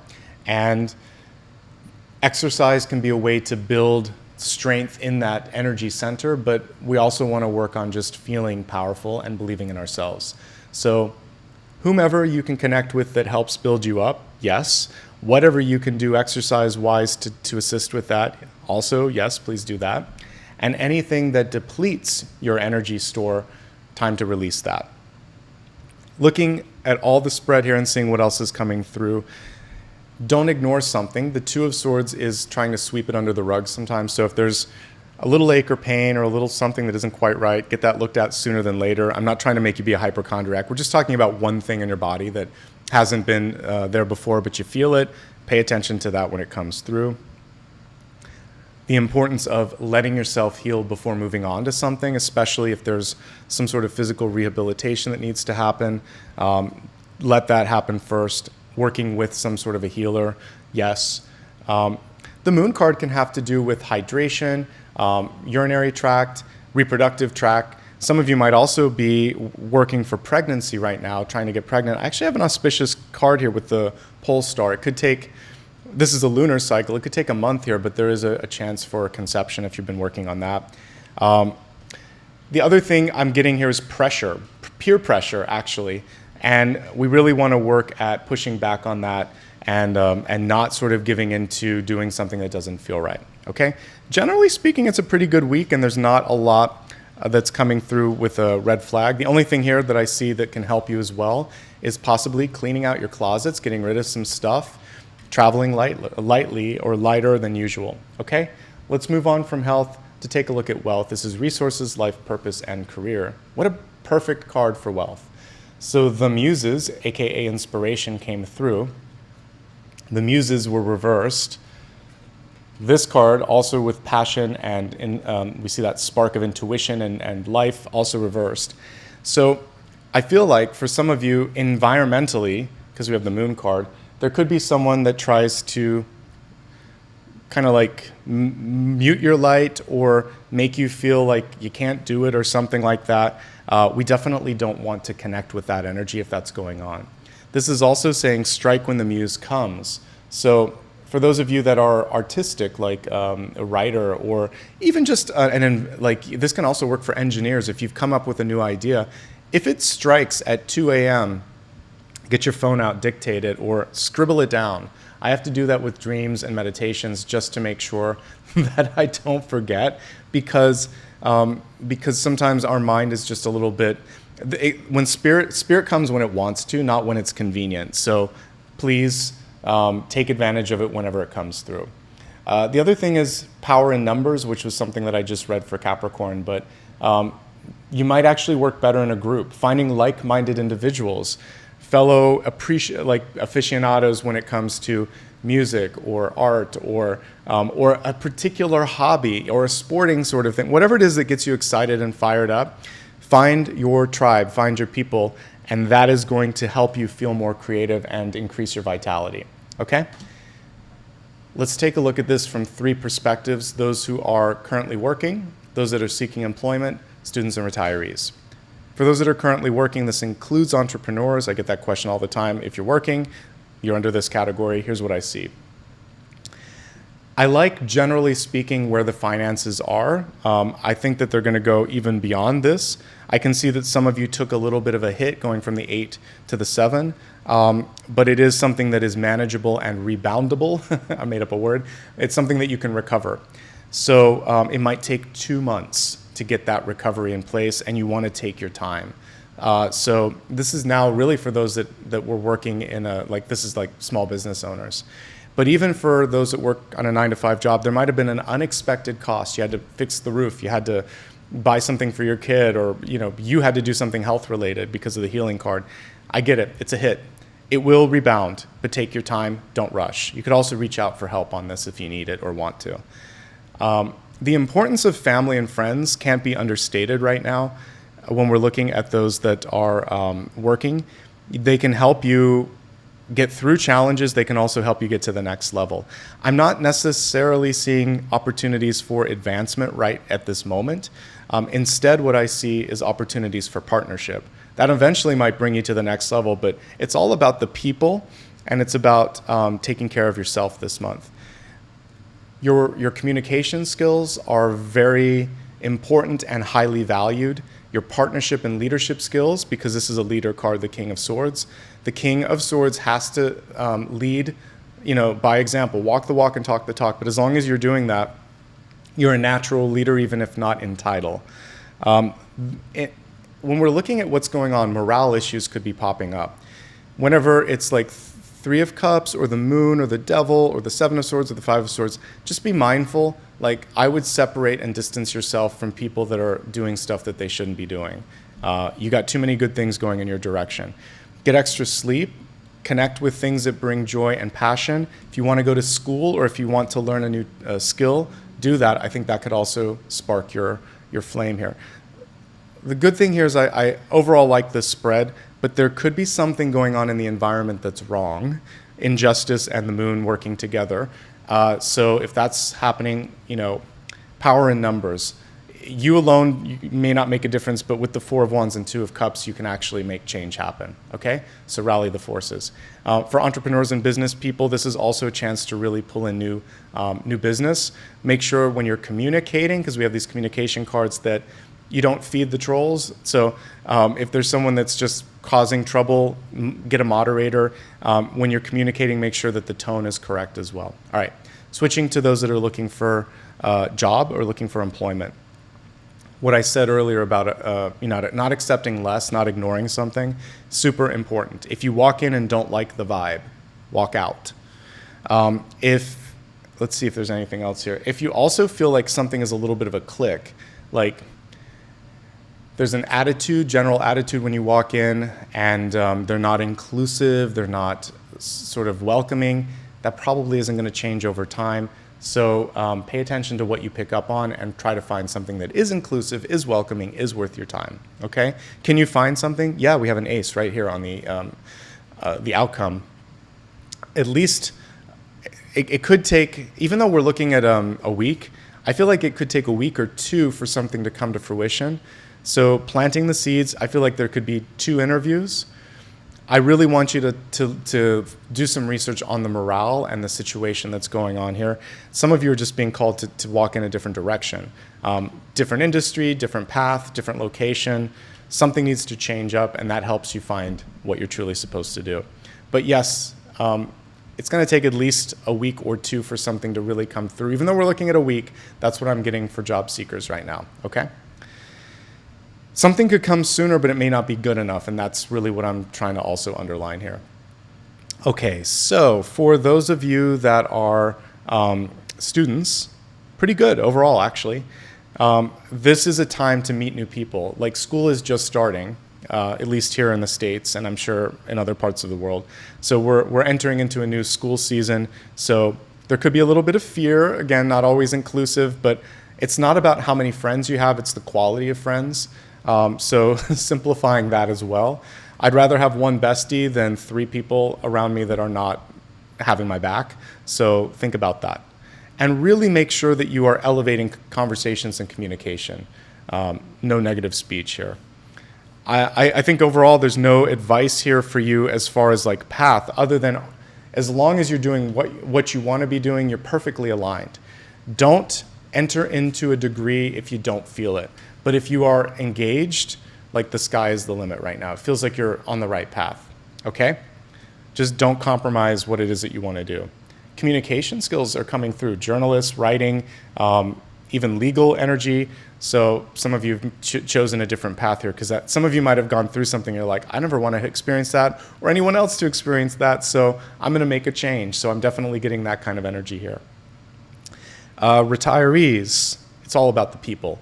Speaker 1: And exercise can be a way to build strength in that energy center, but we also want to work on just feeling powerful and believing in ourselves. So whomever you can connect with that helps build you up, yes. Whatever you can do exercise-wise to assist with that, also, yes, please do that. And anything that depletes your energy store, time to release that. Looking at all the spread here and seeing what else is coming through, don't ignore something. The Two of Swords is trying to sweep it under the rug sometimes. So if there's a little ache or pain or a little something that isn't quite right, get that looked at sooner than later. I'm not trying to make you be a hypochondriac. We're just talking about one thing in your body that hasn't been there before, but you feel it. Pay attention to that when it comes through. The importance of letting yourself heal before moving on to something, especially if there's some sort of physical rehabilitation that needs to happen. Let that happen first. Working with some sort of a healer, yes. The moon card can have to do with hydration, urinary tract, reproductive tract. Some of you might also be working for pregnancy right now, trying to get pregnant. I actually have an auspicious card here with the pole star. It could take, this is a lunar cycle, it could take a month here, but there is a chance for conception if you've been working on that. The other thing I'm getting here is pressure, peer pressure actually. And we really want to work at pushing back on that and not sort of giving into doing something that doesn't feel right, okay? Generally speaking, it's a pretty good week, and there's not a lot that's coming through with a red flag. The only thing here that I see that can help you as well is possibly cleaning out your closets, getting rid of some stuff, traveling lightly or lighter than usual, okay? Let's move on from health to take a look at wealth. This is resources, life, purpose, and career. What a perfect card for wealth. So the muses, aka inspiration, came through. The muses were reversed. This card, also with passion and we see that spark of intuition and life, also reversed. So I feel like for some of you, environmentally, because we have the moon card, there could be someone that tries to kind of like mute your light or make you feel like you can't do it or something like that. We definitely don't want to connect with that energy if that's going on. This is also saying strike when the muse comes. So for those of you that are artistic, like a writer, or even just, like this can also work for engineers. If you've come up with a new idea, if it strikes at 2 a.m., get your phone out, dictate it, or scribble it down. I have to do that with dreams and meditations just to make sure that I don't forget, because sometimes our mind is just a little bit, when spirit comes when it wants to, not when it's convenient. So please take advantage of it whenever it comes through. The other thing is power in numbers, which was something that I just read for Capricorn, but you might actually work better in a group, finding like-minded individuals, fellow aficionados when it comes to music or art or a particular hobby or a sporting sort of thing, whatever it is that gets you excited and fired up. Find your tribe, find your people, and that is going to help you feel more creative and increase your vitality, okay? Let's take a look at this from three perspectives: those who are currently working, those that are seeking employment, students and retirees. For those that are currently working, this includes entrepreneurs. I get that question all the time. If you're working, you're under this category. Here's what I see. I like, generally speaking, where the finances are. I think that they're going to go even beyond this. I can see that some of you took a little bit of a hit going from the 8 to the 7, but it is something that is manageable and reboundable. I made up a word. It's something that you can recover. So it might take 2 months to get that recovery in place, and you want to take your time. So this is now really for those that were working in this is like small business owners. But even for those that work on a 9-to-5 job, there might have been an unexpected cost. You had to fix the roof, you had to buy something for your kid, or you had to do something health related because of the healing card. I get it, it's a hit. It will rebound, but take your time, don't rush. You could also reach out for help on this if you need it or want to. The importance of family and friends can't be understated right now when we're looking at those that are working. They can help you get through challenges. They can also help you get to the next level. I'm not necessarily seeing opportunities for advancement right at this moment. Instead, what I see is opportunities for partnership. That eventually might bring you to the next level, but it's all about the people, and it's about taking care of yourself this month. Your communication skills are very important and highly valued. Your partnership and leadership skills, because this is a leader card, the King of Swords. The King of Swords has to lead, by example, walk the walk and talk the talk. But as long as you're doing that, you're a natural leader, even if not in title. When we're looking at what's going on, morale issues could be popping up. Whenever it's like Three of Cups or the Moon or the Devil or the Seven of Swords or the Five of Swords, just be mindful. Like, I would separate and distance yourself from people that are doing stuff that they shouldn't be doing. You got too many good things going in your direction. Get extra sleep. Connect with things that bring joy and passion. If you want to go to school or if you want to learn a new skill, do that. I think that could also spark your flame here. The good thing here is I overall like this spread, but there could be something going on in the environment that's wrong. Injustice and the Moon working together. So if that's happening, power in numbers. You alone you may not make a difference, but with the Four of Wands and Two of Cups, you can actually make change happen, okay? So rally the forces. For entrepreneurs and business people, this is also a chance to really pull in new business. Make sure when you're communicating, because we have these communication cards, that you don't feed the trolls. So if there's someone that's just causing trouble, get a moderator. When you're communicating, make sure that the tone is correct as well. All right, switching to those that are looking for a job or looking for employment. What I said earlier about not accepting less, not ignoring something, super important. If you walk in and don't like the vibe, walk out. Let's see if there's anything else here. If you also feel like something is a little bit of a clique, like there's an attitude, general attitude when you walk in, and they're not inclusive, they're not sort of welcoming, that probably isn't going to change over time. So pay attention to what you pick up on and try to find something that is inclusive, is welcoming, is worth your time, okay? Can you find something? Yeah, we have an ace right here on the outcome. At least it could take, even though we're looking at a week, I feel like it could take a week or two for something to come to fruition. So planting the seeds, I feel like there could be 2 interviews. I really want you to do some research on the morale and the situation that's going on here. Some of you are just being called to walk in a different direction. Different industry, different path, different location. Something needs to change up, and that helps you find what you're truly supposed to do. But yes, it's going to take at least a week or 2 for something to really come through. Even though we're looking at a week, that's what I'm getting for job seekers right now, okay? Something could come sooner, but it may not be good enough, and that's really what I'm trying to also underline here. Okay, so for those of you that are students, pretty good overall, actually. This is a time to meet new people. Like, school is just starting, at least here in the States, and I'm sure in other parts of the world. So we're entering into a new school season, so there could be a little bit of fear. Again, not always inclusive, but it's not about how many friends you have, it's the quality of friends. So simplifying that as well. I'd rather have one bestie than 3 people around me that are not having my back. So think about that. And really make sure that you are elevating conversations and communication. No negative speech here. I think overall there's no advice here for you as far as like path, other than as long as you're doing what you want to be doing, you're perfectly aligned. Don't enter into a degree if you don't feel it. But if you are engaged, like, the sky is the limit right now. It feels like you're on the right path, okay? Just don't compromise what it is that you want to do. Communication skills are coming through. Journalists, writing, even legal energy. So some of you have chosen a different path here, because some of you might have gone through something. You're like, I never want to experience that or anyone else to experience that, so I'm going to make a change. So I'm definitely getting that kind of energy here. Retirees, it's all about the people.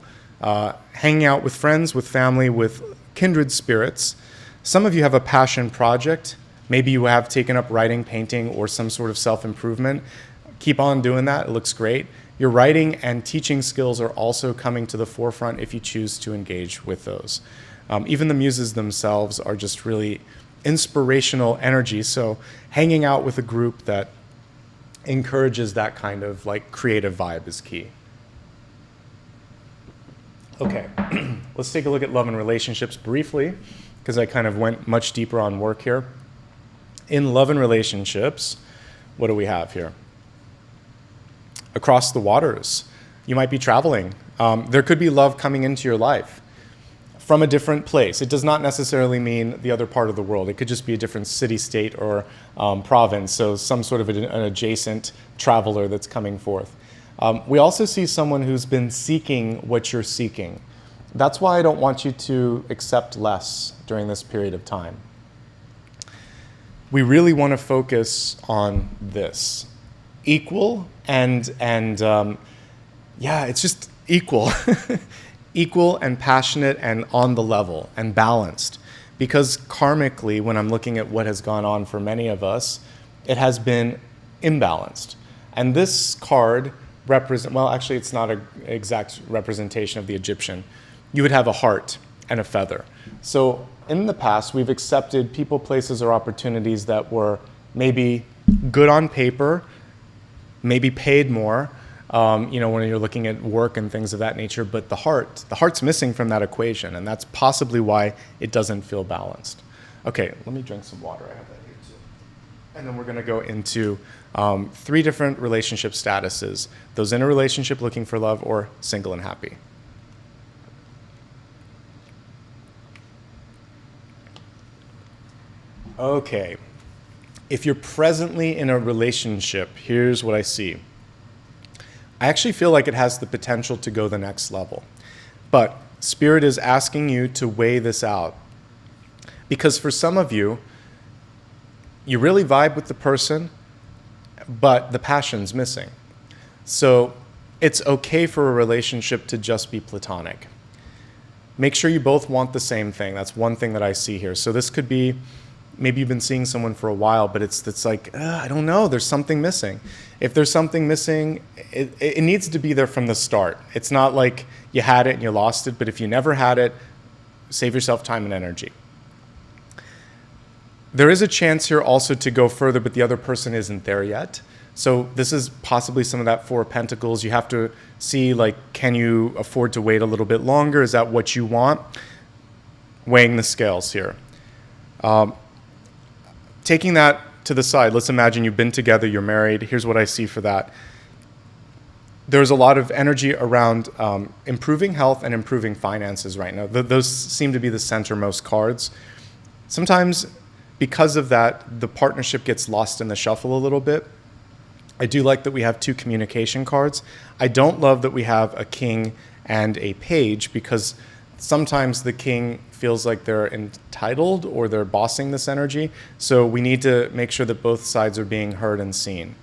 Speaker 1: Hanging out with friends, with family, with kindred spirits. Some of you have a passion project Maybe you have taken up writing, painting, or some sort of self-improvement. Keep on doing that. It looks great. Your writing and teaching skills are also coming to the forefront if you choose to engage with those. Even the muses themselves are just really inspirational energy. So hanging out with a group that encourages that kind of like creative vibe is key. Okay, let's take a look at love and relationships briefly, because I kind of went much deeper on work here. In love and relationships, what do we have here? Across the waters, you might be traveling. There could be love coming into your life from a different place. It does not necessarily mean the other part of the world. It could just be a different city, state, or province, so some sort of an adjacent traveler that's coming forth. We also see someone who's been seeking what you're seeking. That's why I don't want you to accept less during this period of time. We really want to focus on this. Equal and it's just equal. Equal and passionate and on the level and balanced. Because karmically, when I'm looking at what has gone on for many of us, it has been imbalanced. And this card actually it's not an exact representation of the Egyptian. You would have a heart and a feather. So in the past, we've accepted people, places, or opportunities that were maybe good on paper, maybe paid more, when you're looking at work and things of that nature, but the heart's missing from that equation, and that's possibly why it doesn't feel balanced. Okay, let me drink some water. I have that here too. And then we're going to go into 3 different relationship statuses: those in a relationship looking for love, or single and happy. Okay, if you're presently in a relationship, here's what I see. I actually feel like it has the potential to go the next level. But Spirit is asking you to weigh this out. Because for some of you, you really vibe with the person, but the passion's missing. So it's okay for a relationship to just be platonic. Make sure you both want the same thing. That's one thing that I see here. So this could be, maybe you've been seeing someone for a while, but it's like, I don't know, there's something missing. If there's something missing, it needs to be there from the start. It's not like you had it and you lost it, but if you never had it, save yourself time and energy. There is a chance here also to go further, but the other person isn't there yet. So this is possibly some of that 4 of Pentacles. You have to see, like, can you afford to wait a little bit longer? Is that what you want? Weighing the scales here. Taking that to the side, let's imagine you've been together, you're married. Here's what I see for that. There's a lot of energy around improving health and improving finances right now. Those seem to be the centermost cards. Sometimes, because of that, the partnership gets lost in the shuffle a little bit. I do like that we have 2 communication cards. I don't love that we have a king and a page, because sometimes the king feels like they're entitled or they're bossing this energy. So we need to make sure that both sides are being heard and seen.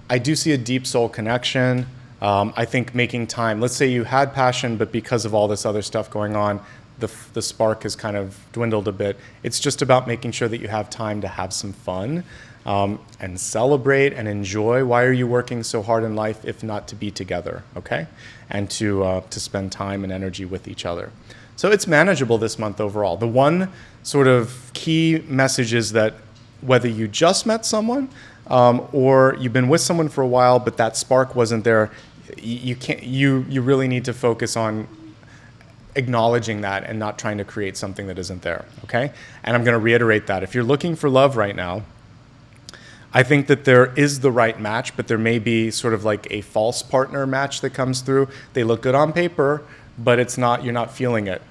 Speaker 1: I do see a deep soul connection. I think making time, let's say you had passion, but because of all this other stuff going on, the spark has kind of dwindled a bit. It's just about making sure that you have time to have some fun and celebrate and enjoy. Why are you working so hard in life if not to be together, okay? And to spend time and energy with each other. So it's manageable this month overall. The one sort of key message is that whether you just met someone or you've been with someone for a while, but that spark wasn't there, you really need to focus on acknowledging that and not trying to create something that isn't there, okay? And I'm going to reiterate that. If you're looking for love right now, I think that there is the right match, but there may be sort of like a false partner match that comes through. They look good on paper, but it's not, you're not feeling it.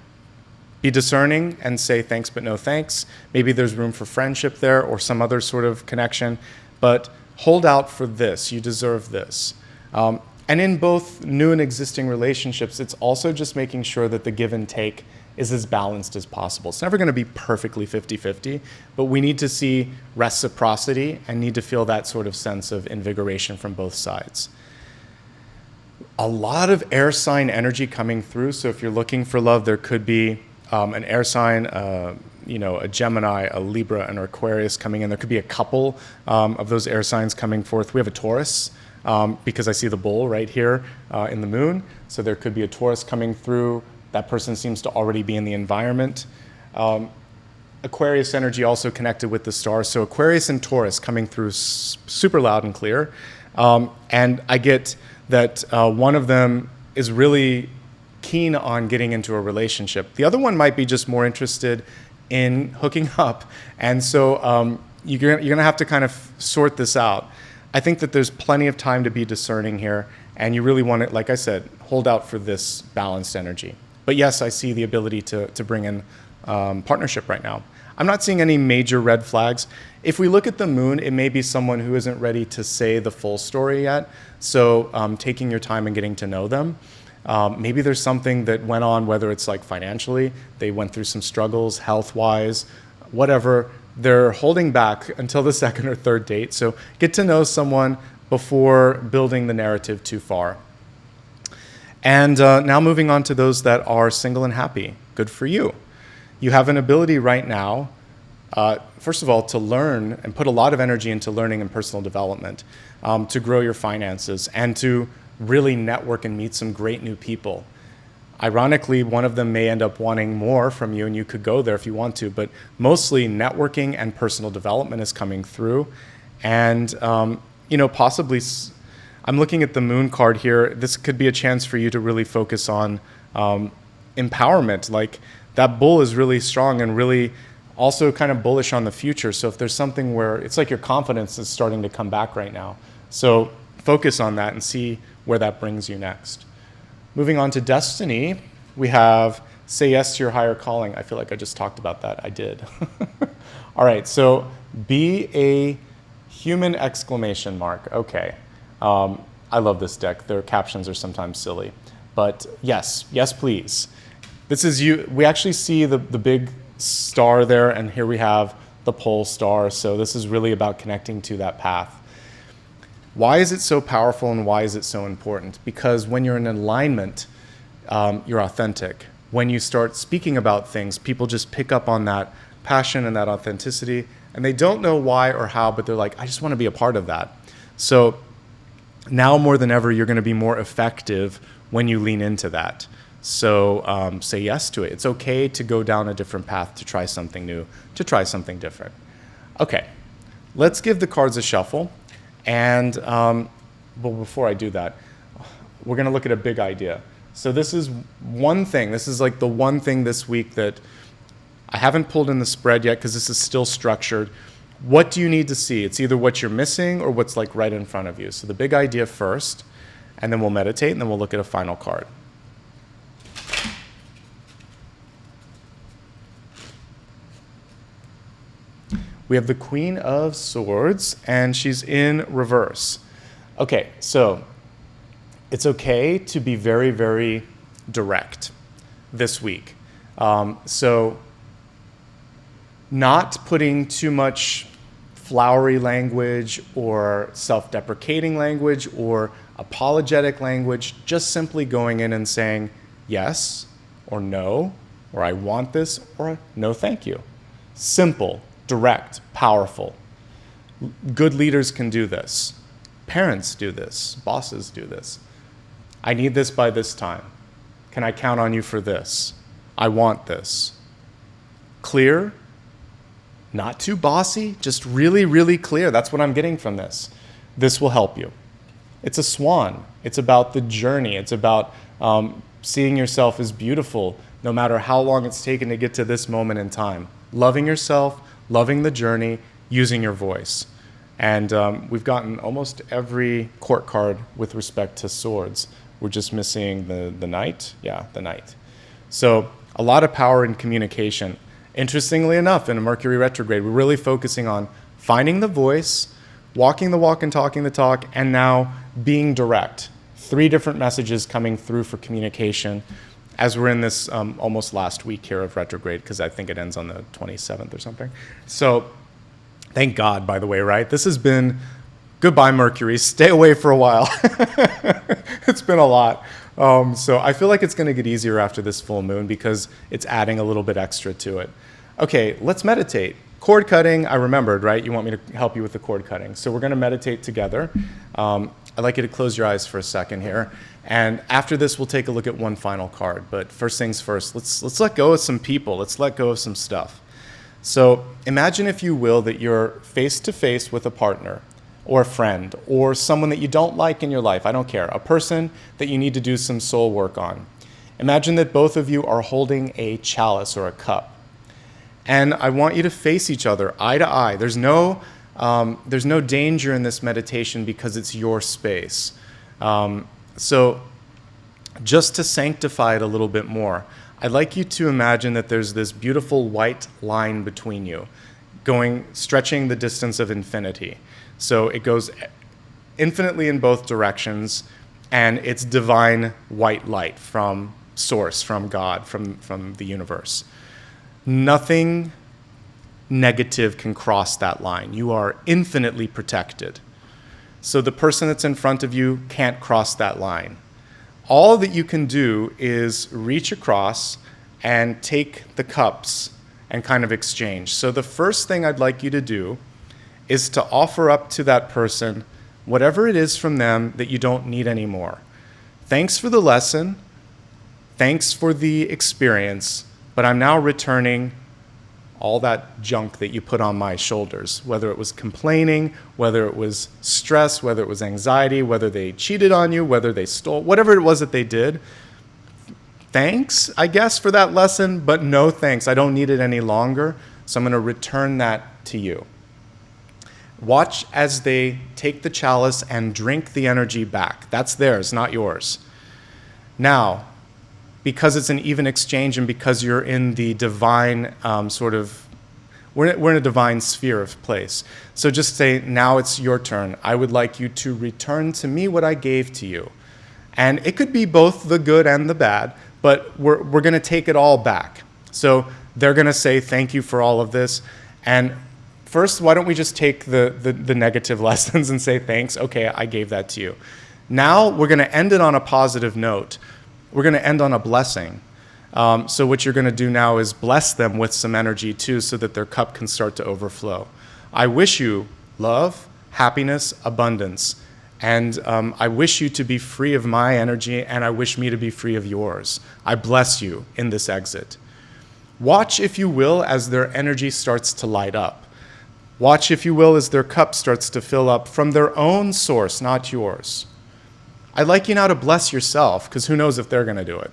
Speaker 1: Be discerning and say thanks, but no thanks. Maybe there's room for friendship there or some other sort of connection, but hold out for this. You deserve this. And in both new and existing relationships, it's also just making sure that the give and take is as balanced as possible. It's never going to be perfectly 50-50, but we need to see reciprocity and need to feel that sort of sense of invigoration from both sides. A lot of air sign energy coming through, so if you're looking for love, there could be an air sign, a Gemini, a Libra, and an Aquarius coming in. There could be a couple of those air signs coming forth. We have a Taurus because I see the bull right here in the moon. So there could be a Taurus coming through. That person seems to already be in the environment. Aquarius energy also connected with the stars. So Aquarius and Taurus coming through super loud and clear. And I get that one of them is really keen on getting into a relationship. The other one might be just more interested in hooking up. And so you're going to have to kind of sort this out. I think that there's plenty of time to be discerning here. And you really want to, like I said, hold out for this balanced energy. But yes, I see the ability to bring in partnership right now. I'm not seeing any major red flags. If we look at the moon, it may be someone who isn't ready to say the full story yet. So taking your time and getting to know them. Maybe there's something that went on, whether it's like financially, they went through some struggles, health-wise, whatever. They're holding back until the second or third date. So get to know someone before building the narrative too far. And now moving on to those that are single and happy. Good for you. You have an ability right now, first of all, to learn and put a lot of energy into learning and personal development, to grow your finances and to really network and meet some great new people. Ironically, one of them may end up wanting more from you, and you could go there if you want to, but mostly networking and personal development is coming through. And, possibly, I'm looking at the moon card here. This could be a chance for you to really focus on empowerment. Like, that bull is really strong and really also kind of bullish on the future. So if there's something where it's like your confidence is starting to come back right now. So focus on that and see where that brings you next. Moving on to destiny, we have say yes to your higher calling. I feel like I just talked about that. I did. All right, so be a human exclamation mark. Okay. I love this deck. Their captions are sometimes silly. But yes, please. This is you. We actually see the big star there, and here we have the pole star. So this is really about connecting to that path. Why is it so powerful and why is it so important? Because when you're in alignment, you're authentic. When you start speaking about things, people just pick up on that passion and that authenticity, and they don't know why or how, but they're like, I just want to be a part of that. So now more than ever, you're going to be more effective when you lean into that. So say yes to it. It's okay to go down a different path, to try something new, to try something different. Okay, let's give the cards a shuffle. And but before I do that, we're going to look at a big idea. So this is one thing. This is like the one thing this week that I haven't pulled in the spread yet because this is still structured. What do you need to see? It's either what you're missing or what's like right in front of you. So the big idea first, and then we'll meditate, and then we'll look at a final card. We have the Queen of Swords, and she's in reverse. Okay, so it's okay to be very, very direct this week. So not putting too much flowery language or self-deprecating language or apologetic language, just simply going in and saying yes or no, or I want this, or no thank you. Simple. Direct, powerful. Good leaders can do this. Parents do this. Bosses do this. I need this by this time. Can I count on you for this? I want this. Clear, not too bossy, just really, really clear. That's what I'm getting from this. This will help you. It's a swan. It's about the journey. It's about seeing yourself as beautiful, no matter how long it's taken to get to this moment in time. Loving yourself, loving the journey, using your voice. And we've gotten almost every court card with respect to swords. We're just missing the knight. Yeah, the knight. So a lot of power in communication. Interestingly enough, in a Mercury retrograde, we're really focusing on finding the voice, walking the walk and talking the talk, and now being direct. 3 different messages coming through for communication as we're in this almost last week here of retrograde, because I think it ends on the 27th or something. So thank God, by the way, right? This has been goodbye, Mercury. Stay away for a while. It's been a lot. So I feel like it's going to get easier after this full moon because it's adding a little bit extra to it. Okay, let's meditate. Cord cutting, I remembered, right? You want me to help you with the cord cutting. So we're going to meditate together. I'd like you to close your eyes for a second here. And after this, we'll take a look at one final card. But first things first, let's let go of some people. Let's let go of some stuff. So imagine, if you will, that you're face-to-face with a partner or a friend or someone that you don't like in your life. I don't care. A person that you need to do some soul work on. Imagine that both of you are holding a chalice or a cup. And I want you to face each other eye to eye. There's no danger in this meditation because it's your space. So just to sanctify it a little bit more, I'd like you to imagine that there's this beautiful white line between you, stretching the distance of infinity. So it goes infinitely in both directions, and it's divine white light from Source, from God, from the universe. Nothing negative can cross that line. You are infinitely protected. So the person that's in front of you can't cross that line. All that you can do is reach across and take the cups and kind of exchange. So the first thing I'd like you to do is to offer up to that person whatever it is from them that you don't need anymore. Thanks for the lesson. Thanks for the experience. But I'm now returning all that junk that you put on my shoulders, whether it was complaining, whether it was stress, whether it was anxiety, whether they cheated on you, whether they stole, whatever it was that they did. Thanks, I guess, for that lesson, but no thanks. I don't need it any longer, so I'm going to return that to you. Watch as they take the chalice and drink the energy back. That's theirs, not yours. Now, because it's an even exchange and because you're in the divine we're in a divine sphere of place. So just say, now it's your turn. I would like you to return to me what I gave to you. And it could be both the good and the bad, but we're going to take it all back. So they're going to say, thank you for all of this. And first, why don't we just take the negative lessons and say, thanks, okay, I gave that to you. Now we're going to end it on a positive note. We're going to end on a blessing. So what you're going to do now is bless them with some energy too, so that their cup can start to overflow. I wish you love, happiness, abundance. And I wish you to be free of my energy, and I wish me to be free of yours. I bless you in this exit. Watch, if you will, as their energy starts to light up. Watch, if you will, as their cup starts to fill up from their own source, not yours. I'd like you now to bless yourself, because who knows if they're going to do it.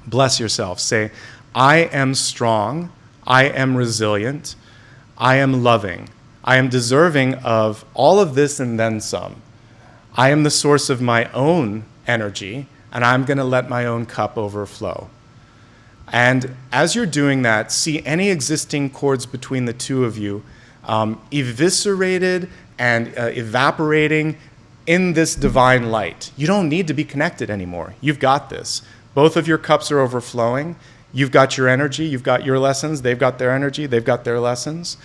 Speaker 1: Bless yourself. Say, I am strong. I am resilient. I am loving. I am deserving of all of this and then some. I am the source of my own energy, and I'm going to let my own cup overflow. And as you're doing that, see any existing cords between the two of you eviscerated and evaporating in this divine light. You don't need to be connected anymore. You've got this. Both of your cups are overflowing. You've got your energy. You've got your lessons. They've got their energy. They've got their lessons.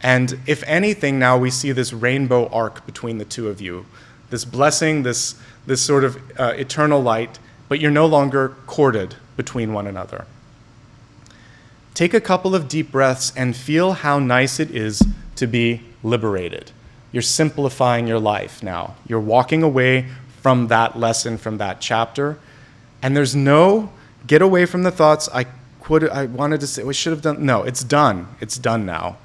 Speaker 1: And if anything, now we see this rainbow arc between the two of you. This blessing, this sort of eternal light, but you're no longer corded between one another. Take a couple of deep breaths and feel how nice it is to be liberated. You're simplifying your life now. You're walking away from that lesson, from that chapter. And there's no get away from the thoughts. I wanted to say, we should have done. No, it's done. It's done now.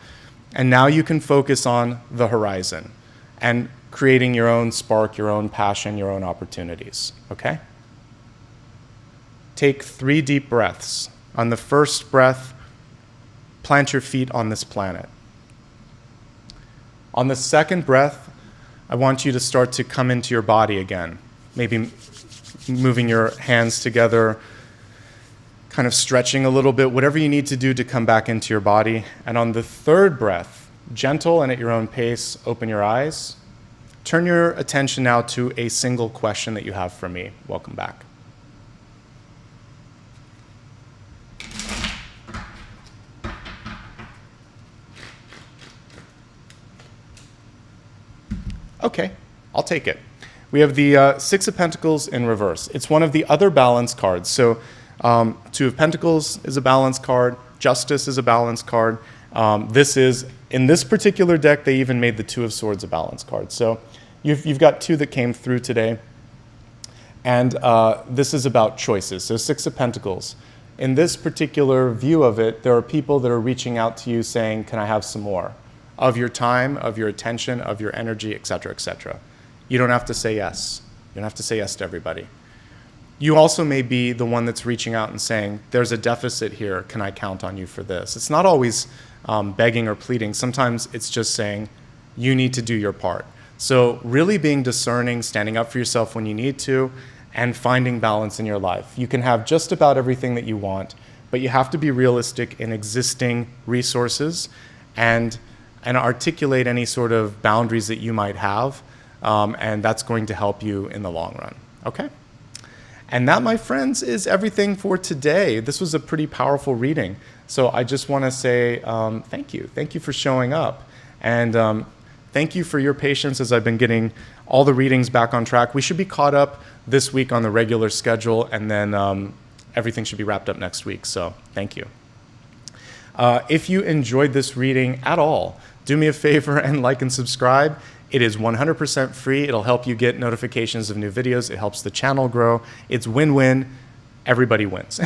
Speaker 1: And now you can focus on the horizon and creating your own spark, your own passion, your own opportunities. Okay? Take 3 deep breaths. On the first breath, plant your feet on this planet. On the second breath, I want you to start to come into your body again. Maybe moving your hands together, kind of stretching a little bit, whatever you need to do to come back into your body. And on the third breath, gentle and at your own pace, open your eyes. Turn your attention now to a single question that you have for me. Welcome back. Okay, I'll take it. We have the 6 of Pentacles in reverse. It's one of the other balance cards. So 2 of Pentacles is a balance card. Justice is a balance card. In this particular deck, they even made the Two of Swords a balance card. So you've got two that came through today. And this is about choices. So Six of Pentacles. In this particular view of it, there are people that are reaching out to you saying, can I have some more of your time, of your attention, of your energy, et cetera, et cetera. You don't have to say yes. You don't have to say yes to everybody. You also may be the one that's reaching out and saying, there's a deficit here. Can I count on you for this? It's not always begging or pleading. Sometimes it's just saying, you need to do your part. So really being discerning, standing up for yourself when you need to, and finding balance in your life. You can have just about everything that you want, but you have to be realistic in existing resources and articulate any sort of boundaries that you might have, and that's going to help you in the long run, okay? And that, my friends, is everything for today. This was a pretty powerful reading, so I just want to say thank you. Thank you for showing up, and thank you for your patience as I've been getting all the readings back on track. We should be caught up this week on the regular schedule, and then everything should be wrapped up next week, so thank you. If you enjoyed this reading at all, do me a favor and like and subscribe. It is 100% free. It'll help you get notifications of new videos. It helps the channel grow. It's win-win. Everybody wins.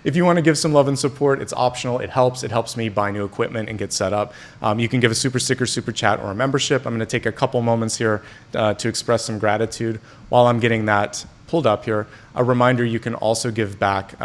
Speaker 1: If you want to give some love and support, it's optional. It helps me buy new equipment and get set up. You can give a super sticker, super chat, or a membership. I'm going to take a couple moments here to express some gratitude while I'm getting that pulled up here. A reminder, you can also give back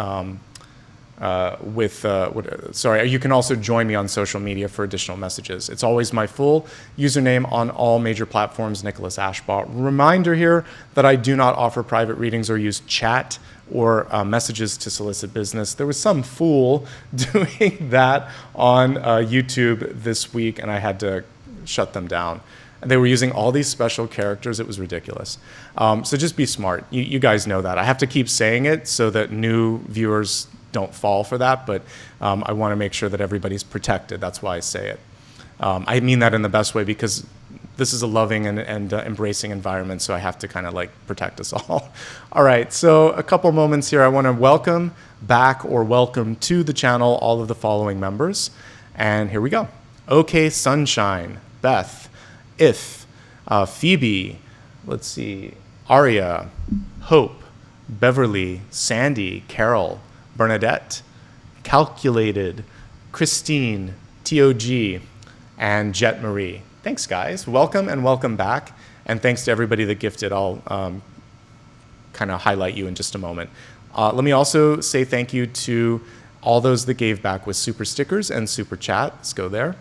Speaker 1: you can also join me on social media for additional messages. It's always my full username on all major platforms, Nicholas Ashbaugh. Reminder here that I do not offer private readings or use chat or messages to solicit business. There was some fool doing that on YouTube this week, and I had to shut them down. They were using all these special characters. It was ridiculous. So just be smart. You guys know that. I have to keep saying it so that new viewers don't fall for that, but I want to make sure that everybody's protected. That's why I say it. I mean that in the best way, because this is a loving and embracing environment, so I have to kind of like protect us all. All right, so a couple moments here. I want to welcome back or welcome to the channel all of the following members. And here we go. Okay, Sunshine, Beth, If, Phoebe, let's see, Aria, Hope, Beverly, Sandy, Carol, Bernadette, Calculated, Christine, TOG, and Jet Marie. Thanks, guys. Welcome and welcome back. And thanks to everybody that gifted. I'll kind of highlight you in just a moment. Let me also say thank you to all those that gave back with super stickers and super chat. Let's go there.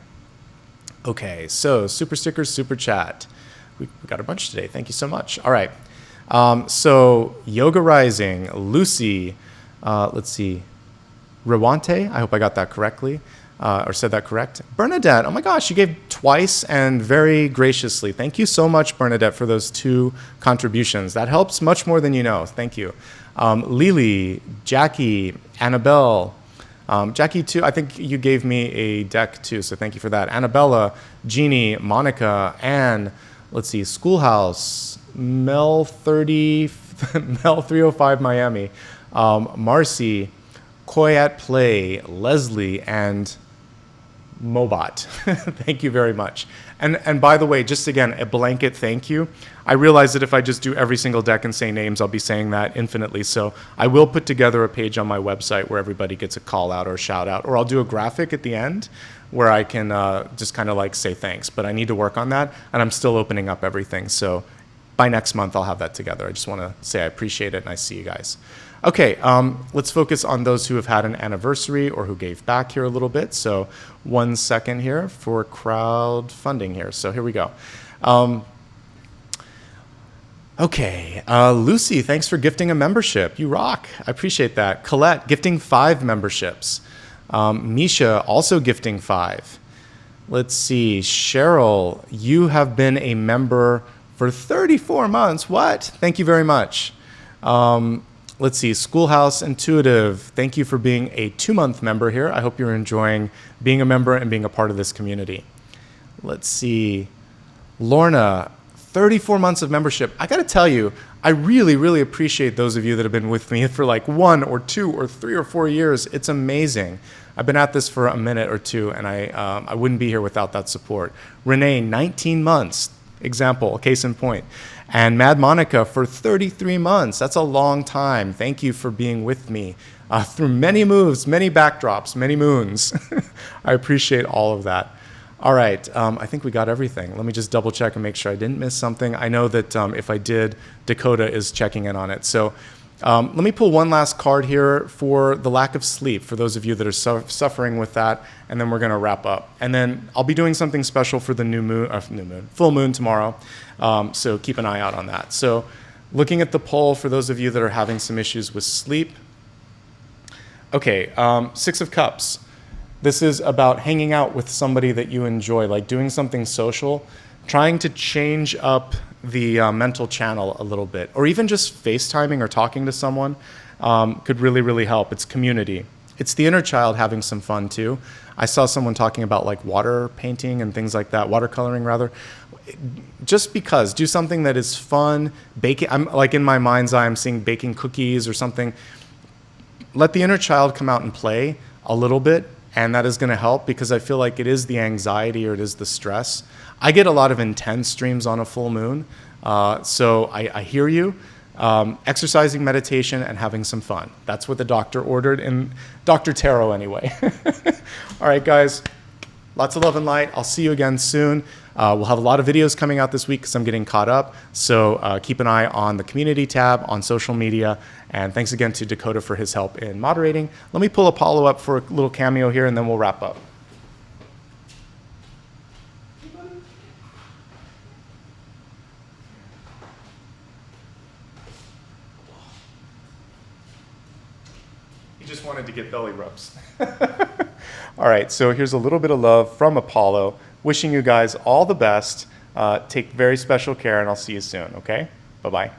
Speaker 1: Okay, so super stickers, super chat. We got a bunch today. Thank you so much. All right. So Yoga Rising, Lucy, let's see, Rewante, I hope I got that correctly, or said that correct. Bernadette, oh my gosh, you gave twice and very graciously. Thank you so much, Bernadette, for those 2 contributions. That helps much more than you know. Thank you. Lily, Jackie, Annabelle, Jackie too, I think you gave me a deck too, so thank you for that. Annabella, Jeannie, Monica, Anne, let's see, Schoolhouse, Mel 305 Miami, Marcy, Koi at Play, Leslie, and Mobot. Thank you very much. And by the way, just again, a blanket thank you. I realize that if I just do every single deck and say names, I'll be saying that infinitely. So I will put together a page on my website where everybody gets a call out or a shout out, or I'll do a graphic at the end where I can just kind of like say thanks. But I need to work on that, and I'm still opening up everything. So by next month, I'll have that together. I just want to say I appreciate it, and I see you guys. Okay, let's focus on those who have had an anniversary or who gave back here a little bit. So 1 second here for crowdfunding here. So here we go. Okay, Lucy, thanks for gifting a membership. You rock. I appreciate that. Colette, gifting 5 memberships. Misha, also gifting 5. Let's see. Cheryl, you have been a member for 34 months. What? Thank you very much. Let's see, Schoolhouse Intuitive, thank you for being a 2-month member here. I hope you're enjoying being a member and being a part of this community. Let's see, Lorna, 34 months of membership. I gotta tell you, I really, really appreciate those of you that have been with me for like 1 or 2 or 3 or 4 years. It's amazing. I've been at this for a minute or two, and I wouldn't be here without that support. Renee, 19 months, example, case in point. And Mad Monica for 33 months. That's a long time. Thank you for being with me through many moves, many backdrops, many moons. I appreciate all of that. All right, I think we got everything. Let me just double check and make sure I didn't miss something. I know that if I did, Dakota is checking in on it. So let me pull one last card here for the lack of sleep, for those of you that are suffering with that, and then we're going to wrap up. And then I'll be doing something special for the full moon tomorrow, so keep an eye out on that. So looking at the poll for those of you that are having some issues with sleep. Okay, Six of Cups. This is about hanging out with somebody that you enjoy, like doing something social, trying to change up the mental channel a little bit, or even just FaceTiming or talking to someone could really, really help. It's community. It's the inner child having some fun too. I saw someone talking about like water painting and things like that, watercoloring rather. Just because, do something that is fun, baking. I'm like in my mind's eye, I'm seeing baking cookies or something. Let the inner child come out and play a little bit. And that is going to help because I feel like it is the anxiety or it is the stress. I get a lot of intense dreams on a full moon. So I hear you. Exercising, meditation, and having some fun. That's what the doctor ordered in Dr. Tarot anyway. All right, guys. Lots of love and light. I'll see you again soon. We'll have a lot of videos coming out this week because I'm getting caught up. So keep an eye on the community tab on social media. And thanks again to Dakota for his help in moderating. Let me pull Apollo up for a little cameo here, and then we'll wrap up. He just wanted to get belly rubs. All right, so here's a little bit of love from Apollo. Wishing you guys all the best. Take very special care, and I'll see you soon, okay? Bye-bye.